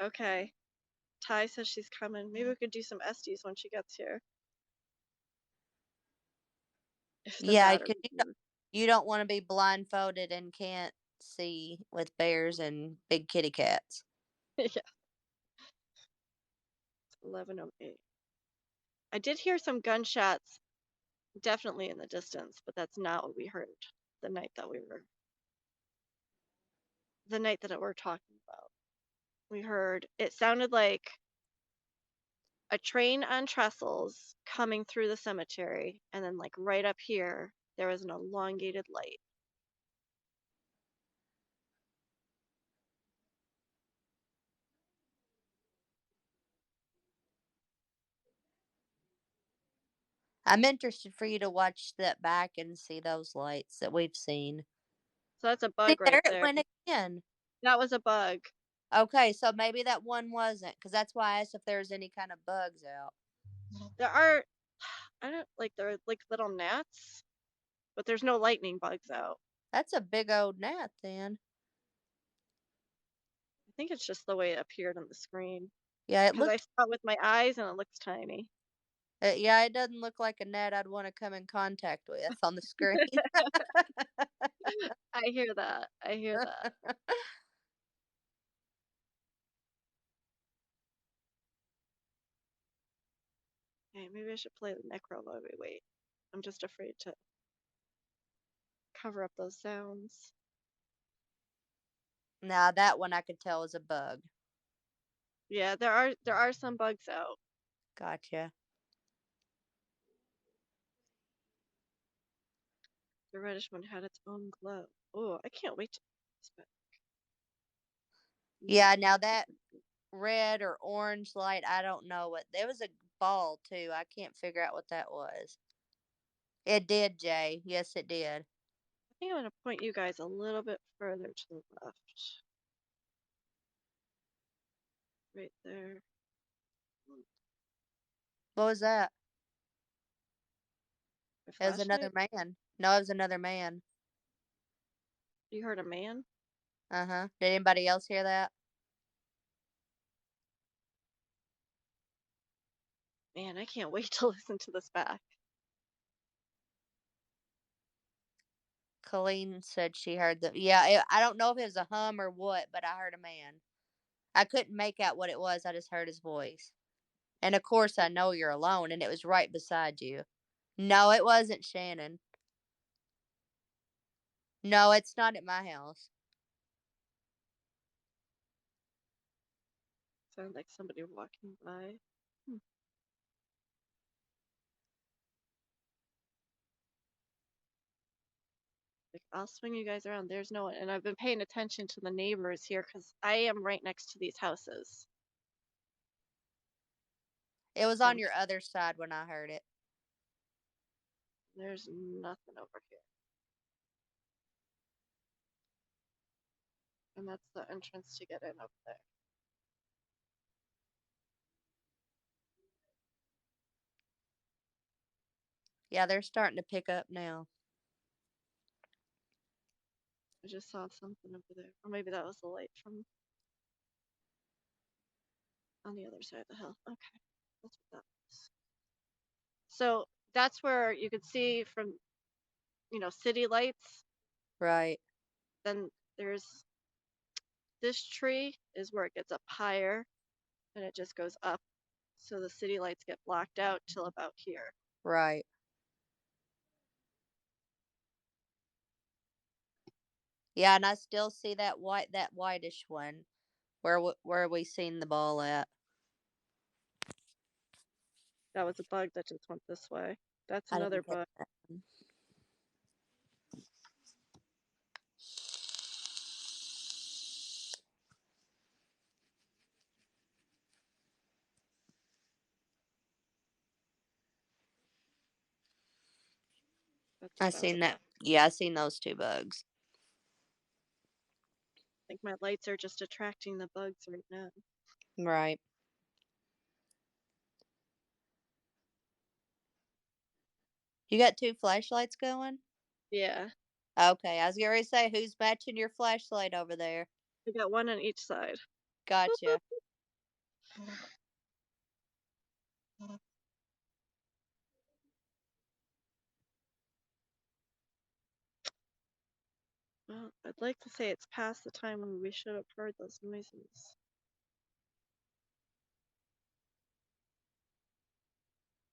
Okay. Ty says she's coming. Maybe we could do some Estes when she gets here. If the Yeah, battery because works. you don't want to be blindfolded and can't see with bears and big kitty cats. Yeah, it's 11:08. I did hear some gunshots definitely in the distance, but that's not what we heard the night that we were the night that we're talking about. We heard it sounded like a train on trestles coming through the cemetery, and then like right up here there was an elongated light. I'm interested for you to watch that back and see those lights that we've seen. So that's a See, bug there right it there. went again. That was a bug. Okay, so maybe that one wasn't, because that's why I asked if there was any kind of bugs out. There are I don't like they're like little gnats, but there's no lightning bugs out. That's a big old gnat then. I think it's just the way it appeared on the screen Yeah, it because I looked. saw it with my eyes and it looks tiny. Yeah, it doesn't look like a gnat I'd want to come in contact with on the screen. I hear that. I hear that. Okay, maybe I should play the necro while we wait. I'm just afraid to cover up those sounds. Now that one I could tell was a bug. Yeah, there are some bugs out. Gotcha. The reddish one had its own glow. Oh, I can't wait to Yeah, now that red or orange light, I don't know what. There was a ball too. I can't figure out what that was. It did, Jay. Yes, it did. I think I'm gonna point you guys a little bit further to the left. Right there. What was that? My It was another flashlight? man. No, it was another man. You heard a man? Uh huh. Did anybody else hear that? Man, I can't wait to listen to this back. Colleen said she heard the. Yeah, I don't know if it was a hum or what, but I heard a man. I couldn't make out what it was. I just heard his voice. And of course, I know you're alone, and it was right beside you. No, it wasn't Shannon. No, it's not at my house. Sounded like somebody walking by. Hmm. Like, I'll swing you guys around. There's no one. And I've been paying attention to the neighbors here because I am right next to these houses. It was So on your other side when I heard it. there's nothing over here. And that's the entrance to get in over there. Yeah, they're starting to pick up now. I just saw something over there. Or maybe that was the light from on the other side of the hill. Okay. That's what that was. So that's where you could see from, city lights. Right, Then there's this tree is where it gets up higher and it just goes up. So the city lights get blocked out till about here. right. Yeah, and I still see that whitish one where we seen the ball at. That was a bug that just went this way. That's I another didn't catch bug. that one. That's I what I was. seen that. Yeah, I seen those two bugs. I think my lights are just attracting the bugs right now. Right. You got two flashlights going? Yeah. Okay, I was going to say, who's matching your flashlight over there? I got one on each side. Gotcha. Well, I'd like to say it's past the time when we should have heard those noises.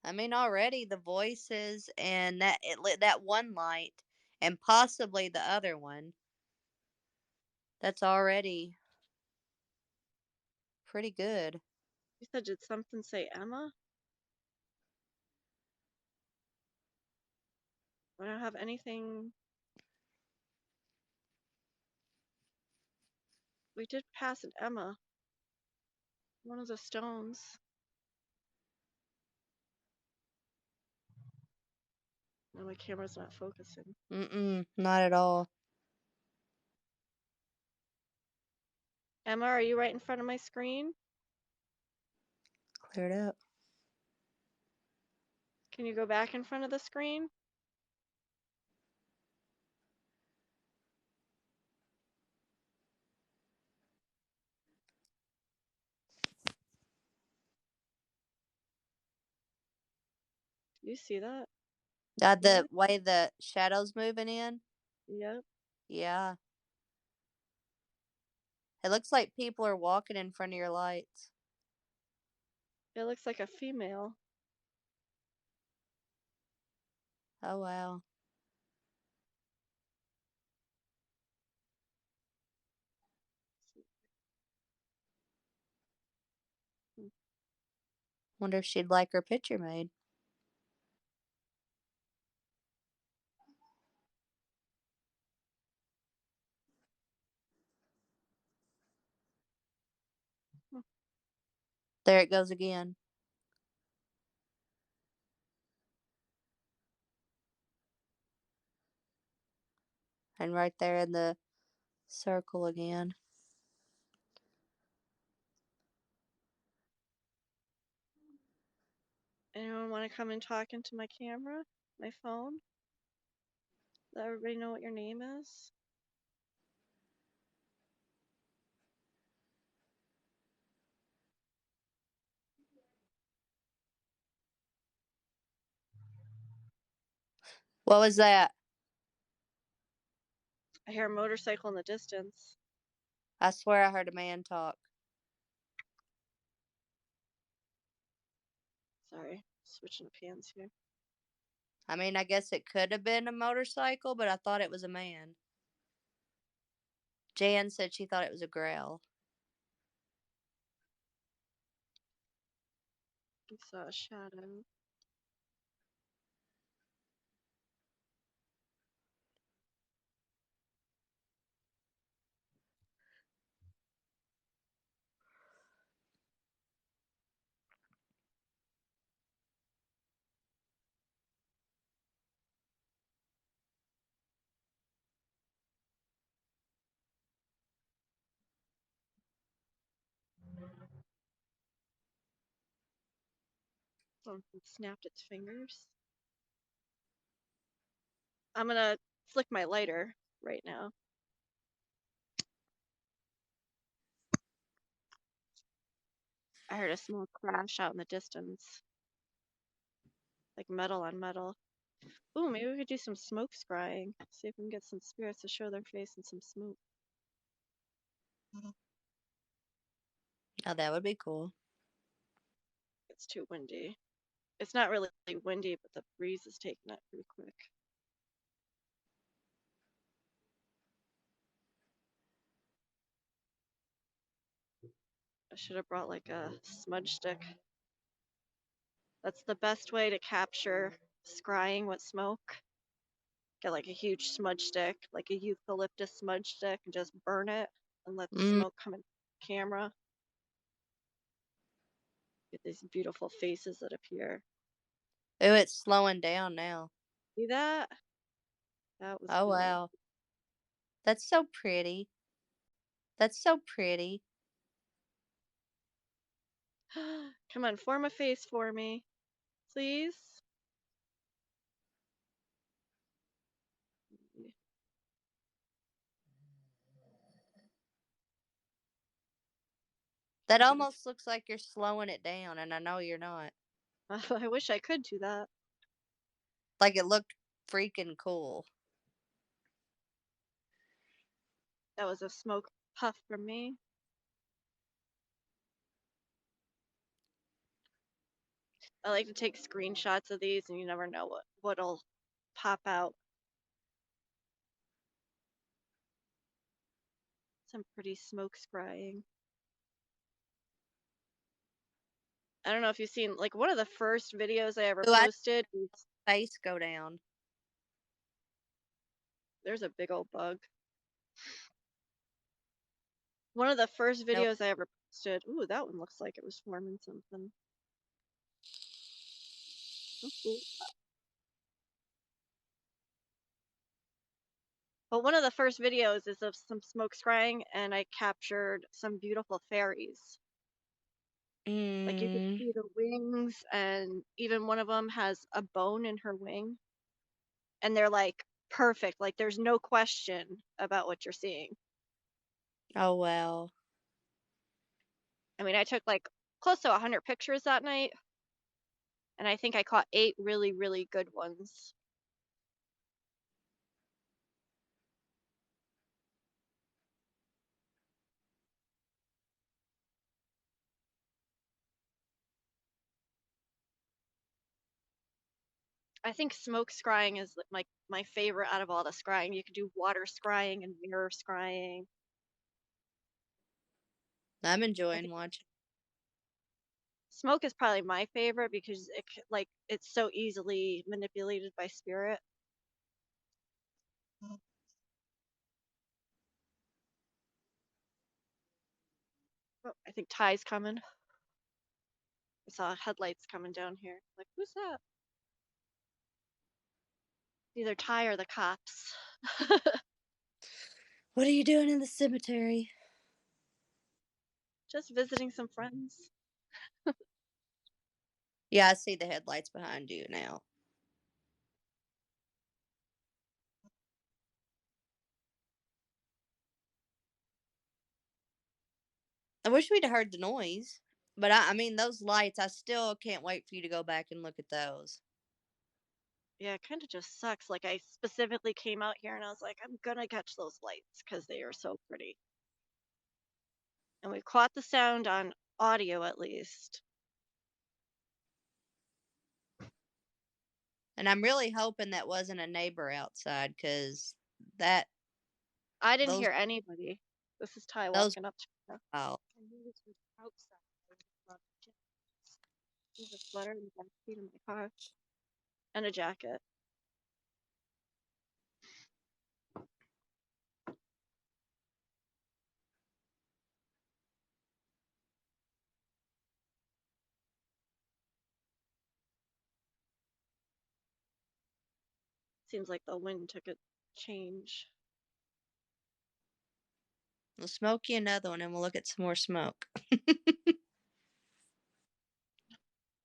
I mean, already the voices and that it lit that one light and possibly the other one. That's already pretty good. You said, did something say Emma? I don't have anything. We did pass an Emma. One of the stones. No, my camera's not focusing. Mm-mm, not at all. Emma, are you right in front of my screen? Cleared up. Can you go back in front of the screen? Do you see that? The Really? way the shadows moving in. Yep. Yeah. It looks like people are walking in front of your lights. It looks like a female. Oh, wow. Hmm. Wonder if she'd like her picture made. Hmm. There it goes again. And right there in the circle again. Anyone want to come and talk into my camera? My phone? Let everybody know what your name is? What was that? I hear a motorcycle in the distance. I swear I heard a man talk. Sorry, switching up hands here. I mean, I guess it could have been a motorcycle, but I thought it was a man. Jan said she thought it was a growl. I saw a shadow. Something snapped its fingers. I'm gonna flick my lighter right now. I heard a small crash out in the distance, like metal on metal. Ooh, maybe we could do some smoke scrying. See if we can get some spirits to show their face in some smoke. Oh, that would be cool. It's too windy. It's not really windy, but the breeze is taking it pretty quick. I should have brought like a smudge stick. That's the best way to capture scrying with smoke. Get like a huge smudge stick, like a eucalyptus smudge stick, and just burn it and let the Mm. smoke come in the camera. Get these beautiful faces that appear. Oh, it's slowing down now. See that? That was Oh, good. wow. That's so pretty. That's so pretty. Come on, form a face for me, please. That I'm gonna. almost looks like you're slowing it down, and I know you're not. I wish I could do that. Like it looked freaking cool. That was a smoke puff from me. I like to take screenshots of these, and you never know what'll pop out. Some pretty smoke scrying. I don't know if you've seen like one of the first videos I ever Ooh, I posted. face go down. There's a big old bug. One of the first No. videos I ever posted. Ooh, that one looks like it was forming something. Ooh. But one of the first videos is of some smoke scrying, and I captured some beautiful fairies. Like you could Mm. see the wings, and even one of them has a bone in her wing, and they're like perfect. Like there's no question about what you're seeing. Oh, wow. I mean, I took like close to 100 pictures that night, and I think I caught 8 really, really good ones. I think smoke scrying is like my favorite out of all the scrying. You could do water scrying and mirror scrying. I'm I enjoying think watching. smoke is probably my favorite because like it's so easily manipulated by spirit. Oh, I think Ty's coming. I saw headlights coming down here. Like, who's that? Either Ty or the cops. What are you doing in the cemetery? Just visiting some friends. Yeah, I see the headlights behind you now. I wish we'd heard the noise, but I mean, those lights, I still can't wait for you to go back and look at those. Yeah, it kind of just sucks. Like, I specifically came out here and I was like, I'm gonna catch those lights because they are so pretty. And we caught the sound on audio at least. And I'm really hoping that wasn't a neighbor outside, because that, I didn't those, hear anybody. This is Ty those, walking up to me. wow. I knew this was outside. There's a sweater in the back seat of my car and a jacket. Seems like the wind took a change. We'll smoke you another one and we'll look at some more smoke. I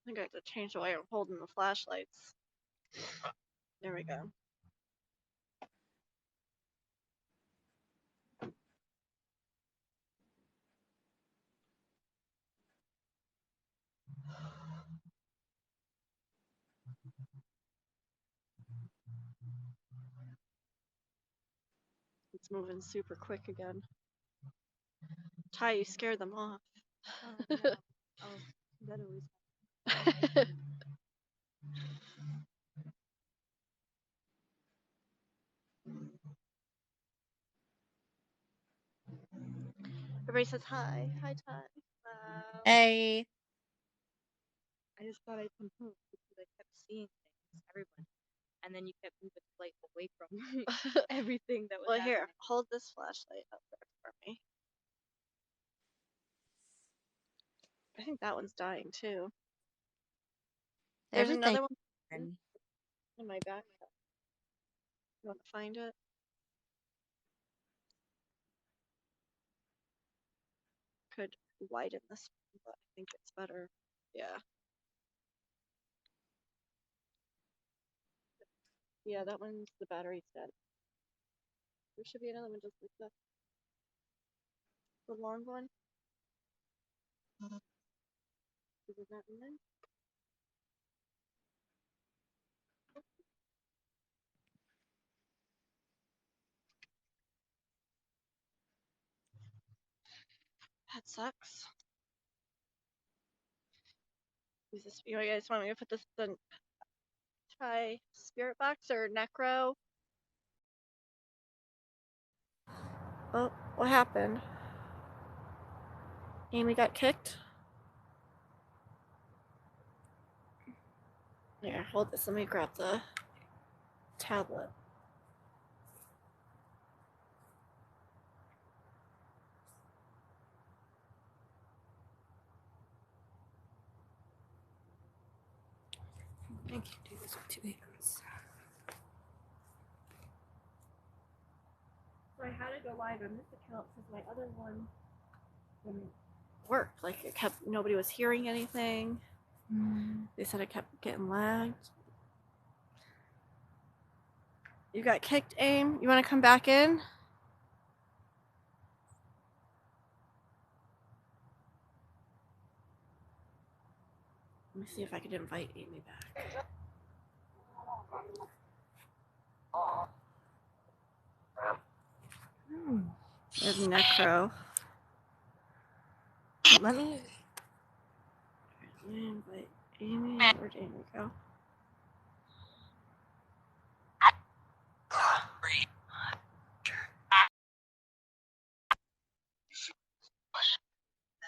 think I have to change the way I'm holding the flashlights. There we go. It's moving super quick again. Ty, you scared them off. Yeah. Oh, that always. Everybody says hi. Hi, Ty. Hey. I just thought I'd come home because I kept seeing things, everyone, and then you kept moving the light away from everything that was Well, here, happening. hold this flashlight up there for me. I think that one's dying too. There's Everything. another one in my backpack. You want to find it? Could widen this one, but I think it's better. Yeah. Yeah, that one's the battery's dead. There should be another one just like that. The long one. Is it that one? That sucks. Is this, you guys want me to put this in Thai spirit box or necro? Oh, what happened? Amy got kicked? Here, hold this. Let me grab the tablet. I can't do this with 2 hands. So I had to go live on this account because my other one didn't work. Like it kept, nobody was hearing anything. They said it kept getting lagged. You got kicked, Aim. You want to come back in? Let me see if I can invite Amy back. There's Necro. Let me invite Amy. Where'd Amy go?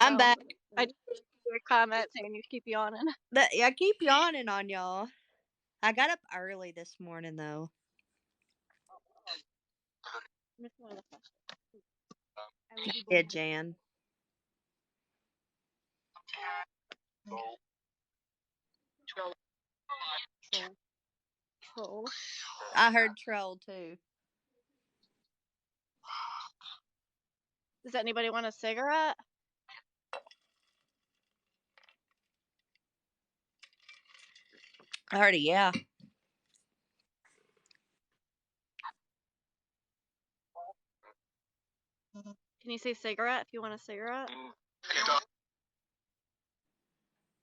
I'm back. I just made a comment saying you keep yawning. I keep yawning on y'all. I got up early this morning though. Yeah, Jan. Troll. I heard troll too. Does anybody want a cigarette? I heard a yeah. Can you say cigarette if you want a cigarette?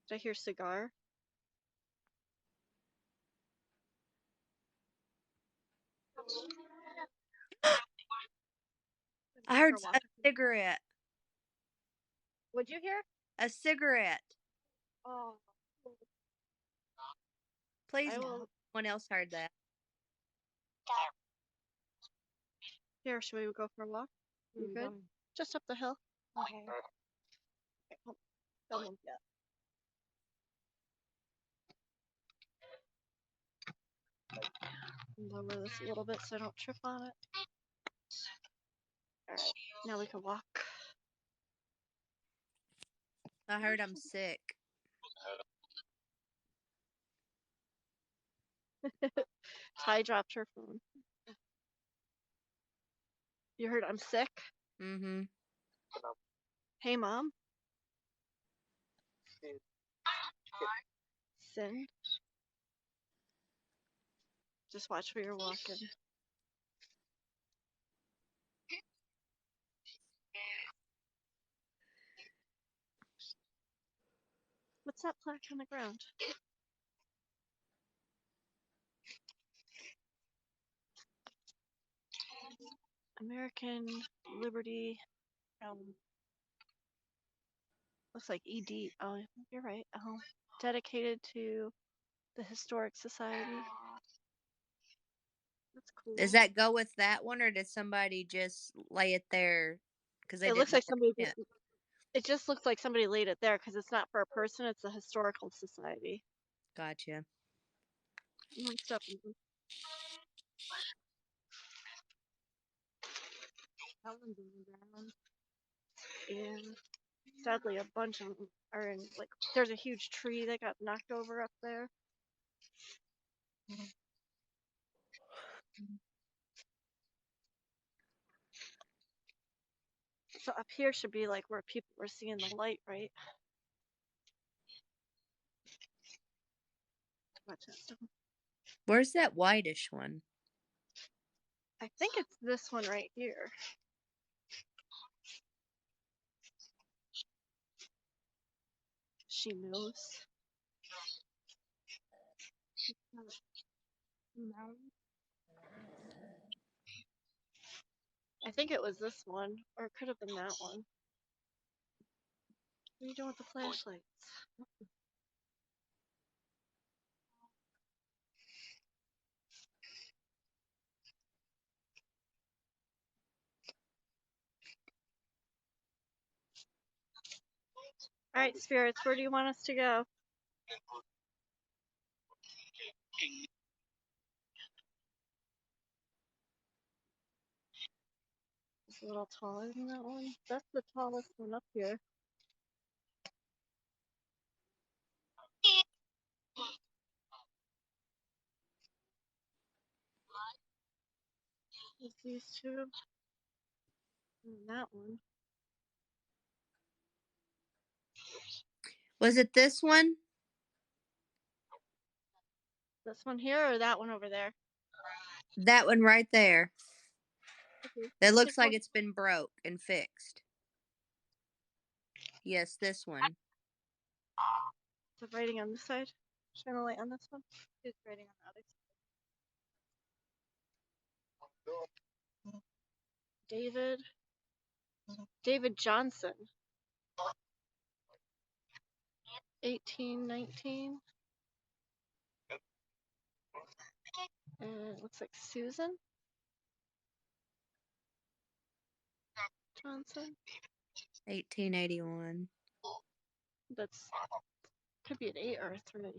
Did I hear cigar? I heard a cigarette. What'd you hear? A cigarette. Oh. Please, I no will. one else heard that. Here, should we go for a walk? You good? Just up the hill. Okay. Okay, hold on. Don't move yet. Lower this a little bit so I don't trip on it. Alright, now we can walk. I heard I'm sick. Ty dropped her phone. You heard I'm sick? Mm-hmm. Hey, Mom. Sin. Just watch where you're walking. What's that plaque on the ground? American Liberty. Looks like ED. Oh, you're right. Dedicated to the Historic Society. That's cool. Does that go with that one, or did somebody just lay it there because they It looks didn't like somebody mark just. It just looks like somebody laid it there because it's not for a person. It's a historical society. Gotcha. More stuff. That one's on the ground. And sadly, a bunch of them are in like. There's a huge tree that got knocked over up there. So up here should be like where people were seeing the light, right? Watch that stuff. Where's that whitish one? I think it's this one right here. She knows. Mountain. I think it was this one, or it could have been that one. What are you doing with the flashlights? All right, spirits, where do you want us to go? It's a little taller than that one. That's the tallest one up here. It's these two. And that one. Was it this one? This one here or that one over there? That one right there. Okay. That looks Pick like one. it's been broke and fixed. Yes, this one. The writing on this side. Shine a light on this one. Who's writing on the other side? David Johnson. 1819. And it looks like Susan Johnson. 1881. That's could be an 8 or a 3.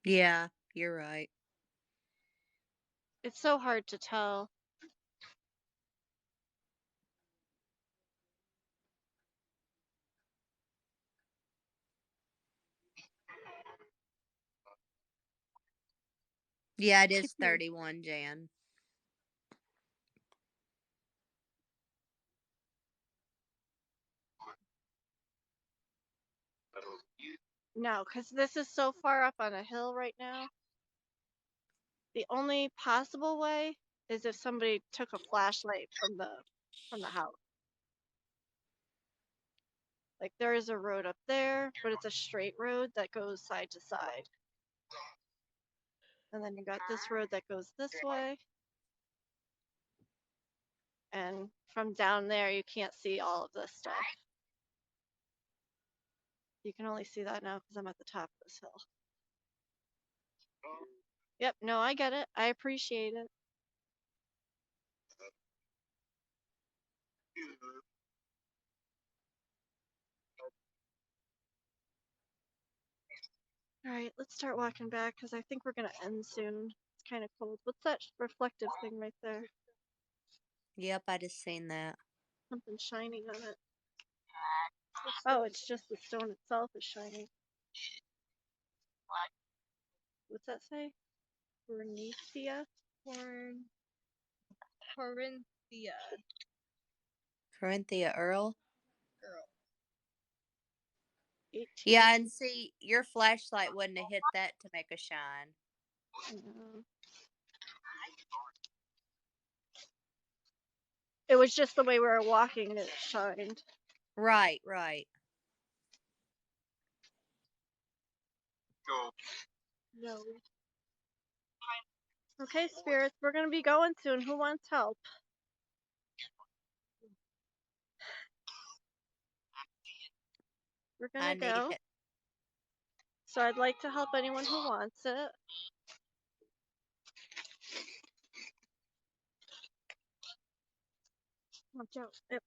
Yeah, you're right. It's so hard to tell. Yeah, it is 31, Jan. No, because this is so far up on a hill right now. The only possible way is if somebody took a flashlight from the house. Like there is a road up there, but it's a straight road that goes side to side. And then you got this road that goes this way. And from down there, you can't see all of this stuff. You can only see that now because I'm at the top of this hill. Yep, no, I get it. I appreciate it. All right, let's start walking back because I think we're going to end soon. It's kind of cold. What's that reflective thing right there? Yep, I just seen that. Something shining on it. Oh, it's just the stone itself is shining. What's that say? Cornicia? Corinthia. Corinthia Earl. Girl. 18. Yeah, and see, your flashlight wouldn't have hit that to make a shine. It was just the way we were walking that it shined. Right, right. No. Okay, spirits, we're gonna be going soon. Who wants help? We're I gonna need go. it. So I'd like to help anyone who wants it. Watch out. Yep.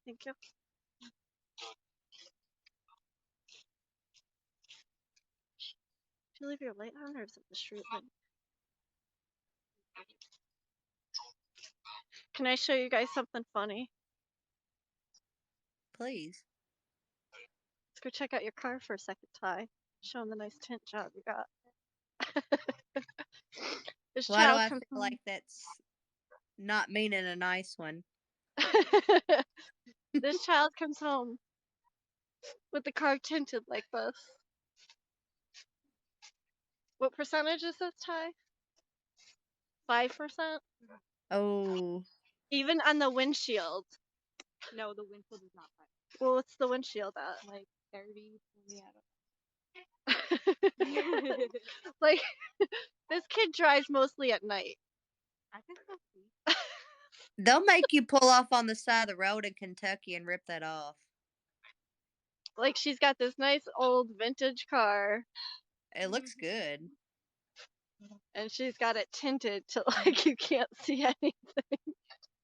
Thank you. Did you leave your light on or is it the street light? Can I show you guys something funny? Please. Let's go check out your car for a second, Ty. Show them the nice tint job you got. This Why do child I comes feel like that's not meaning a nice one? This child comes home with the car tinted like this. What percentage is this, Ty? 5%? Oh, Even on the windshield. No, the windshield is not 5. Well, what's the windshield at? Like 30, 20, I Like, this kid drives mostly at night. I think so too. they'll make you pull off on the side of the road in Kentucky and rip that off. Like, she's got this nice old vintage car, It looks good. and she's got it tinted to, like, you can't see anything.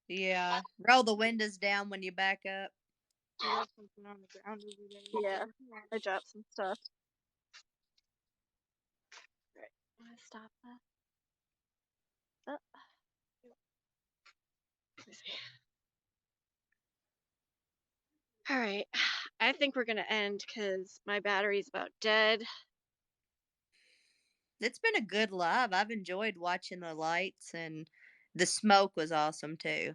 Yeah. Roll the windows down when you back up. You have something on the ground over there. Yeah, I dropped some stuff. Right, I'm gonna stop that. Oh. Let me see. All right, I think we're gonna end because my battery's about dead. It's been a good live. I've enjoyed watching the lights, and the smoke was awesome too.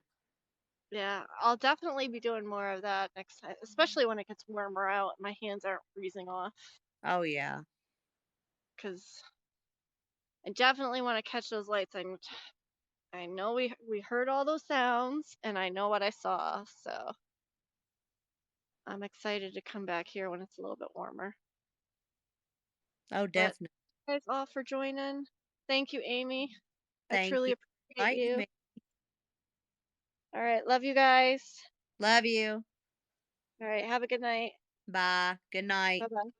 Yeah, I'll definitely be doing more of that next time, especially when it gets warmer out and my hands aren't freezing off. Oh yeah. Because I definitely want to catch those lights. I know we heard all those sounds, and I know what I saw, so I'm excited to come back here when it's a little bit warmer. Oh, But definitely. thanks guys all for joining. Thank you, Amy. I Thank truly you. appreciate Inviting you. me. All right, love you guys. Love you. All right, have a good night. Bye. Good night. Bye bye.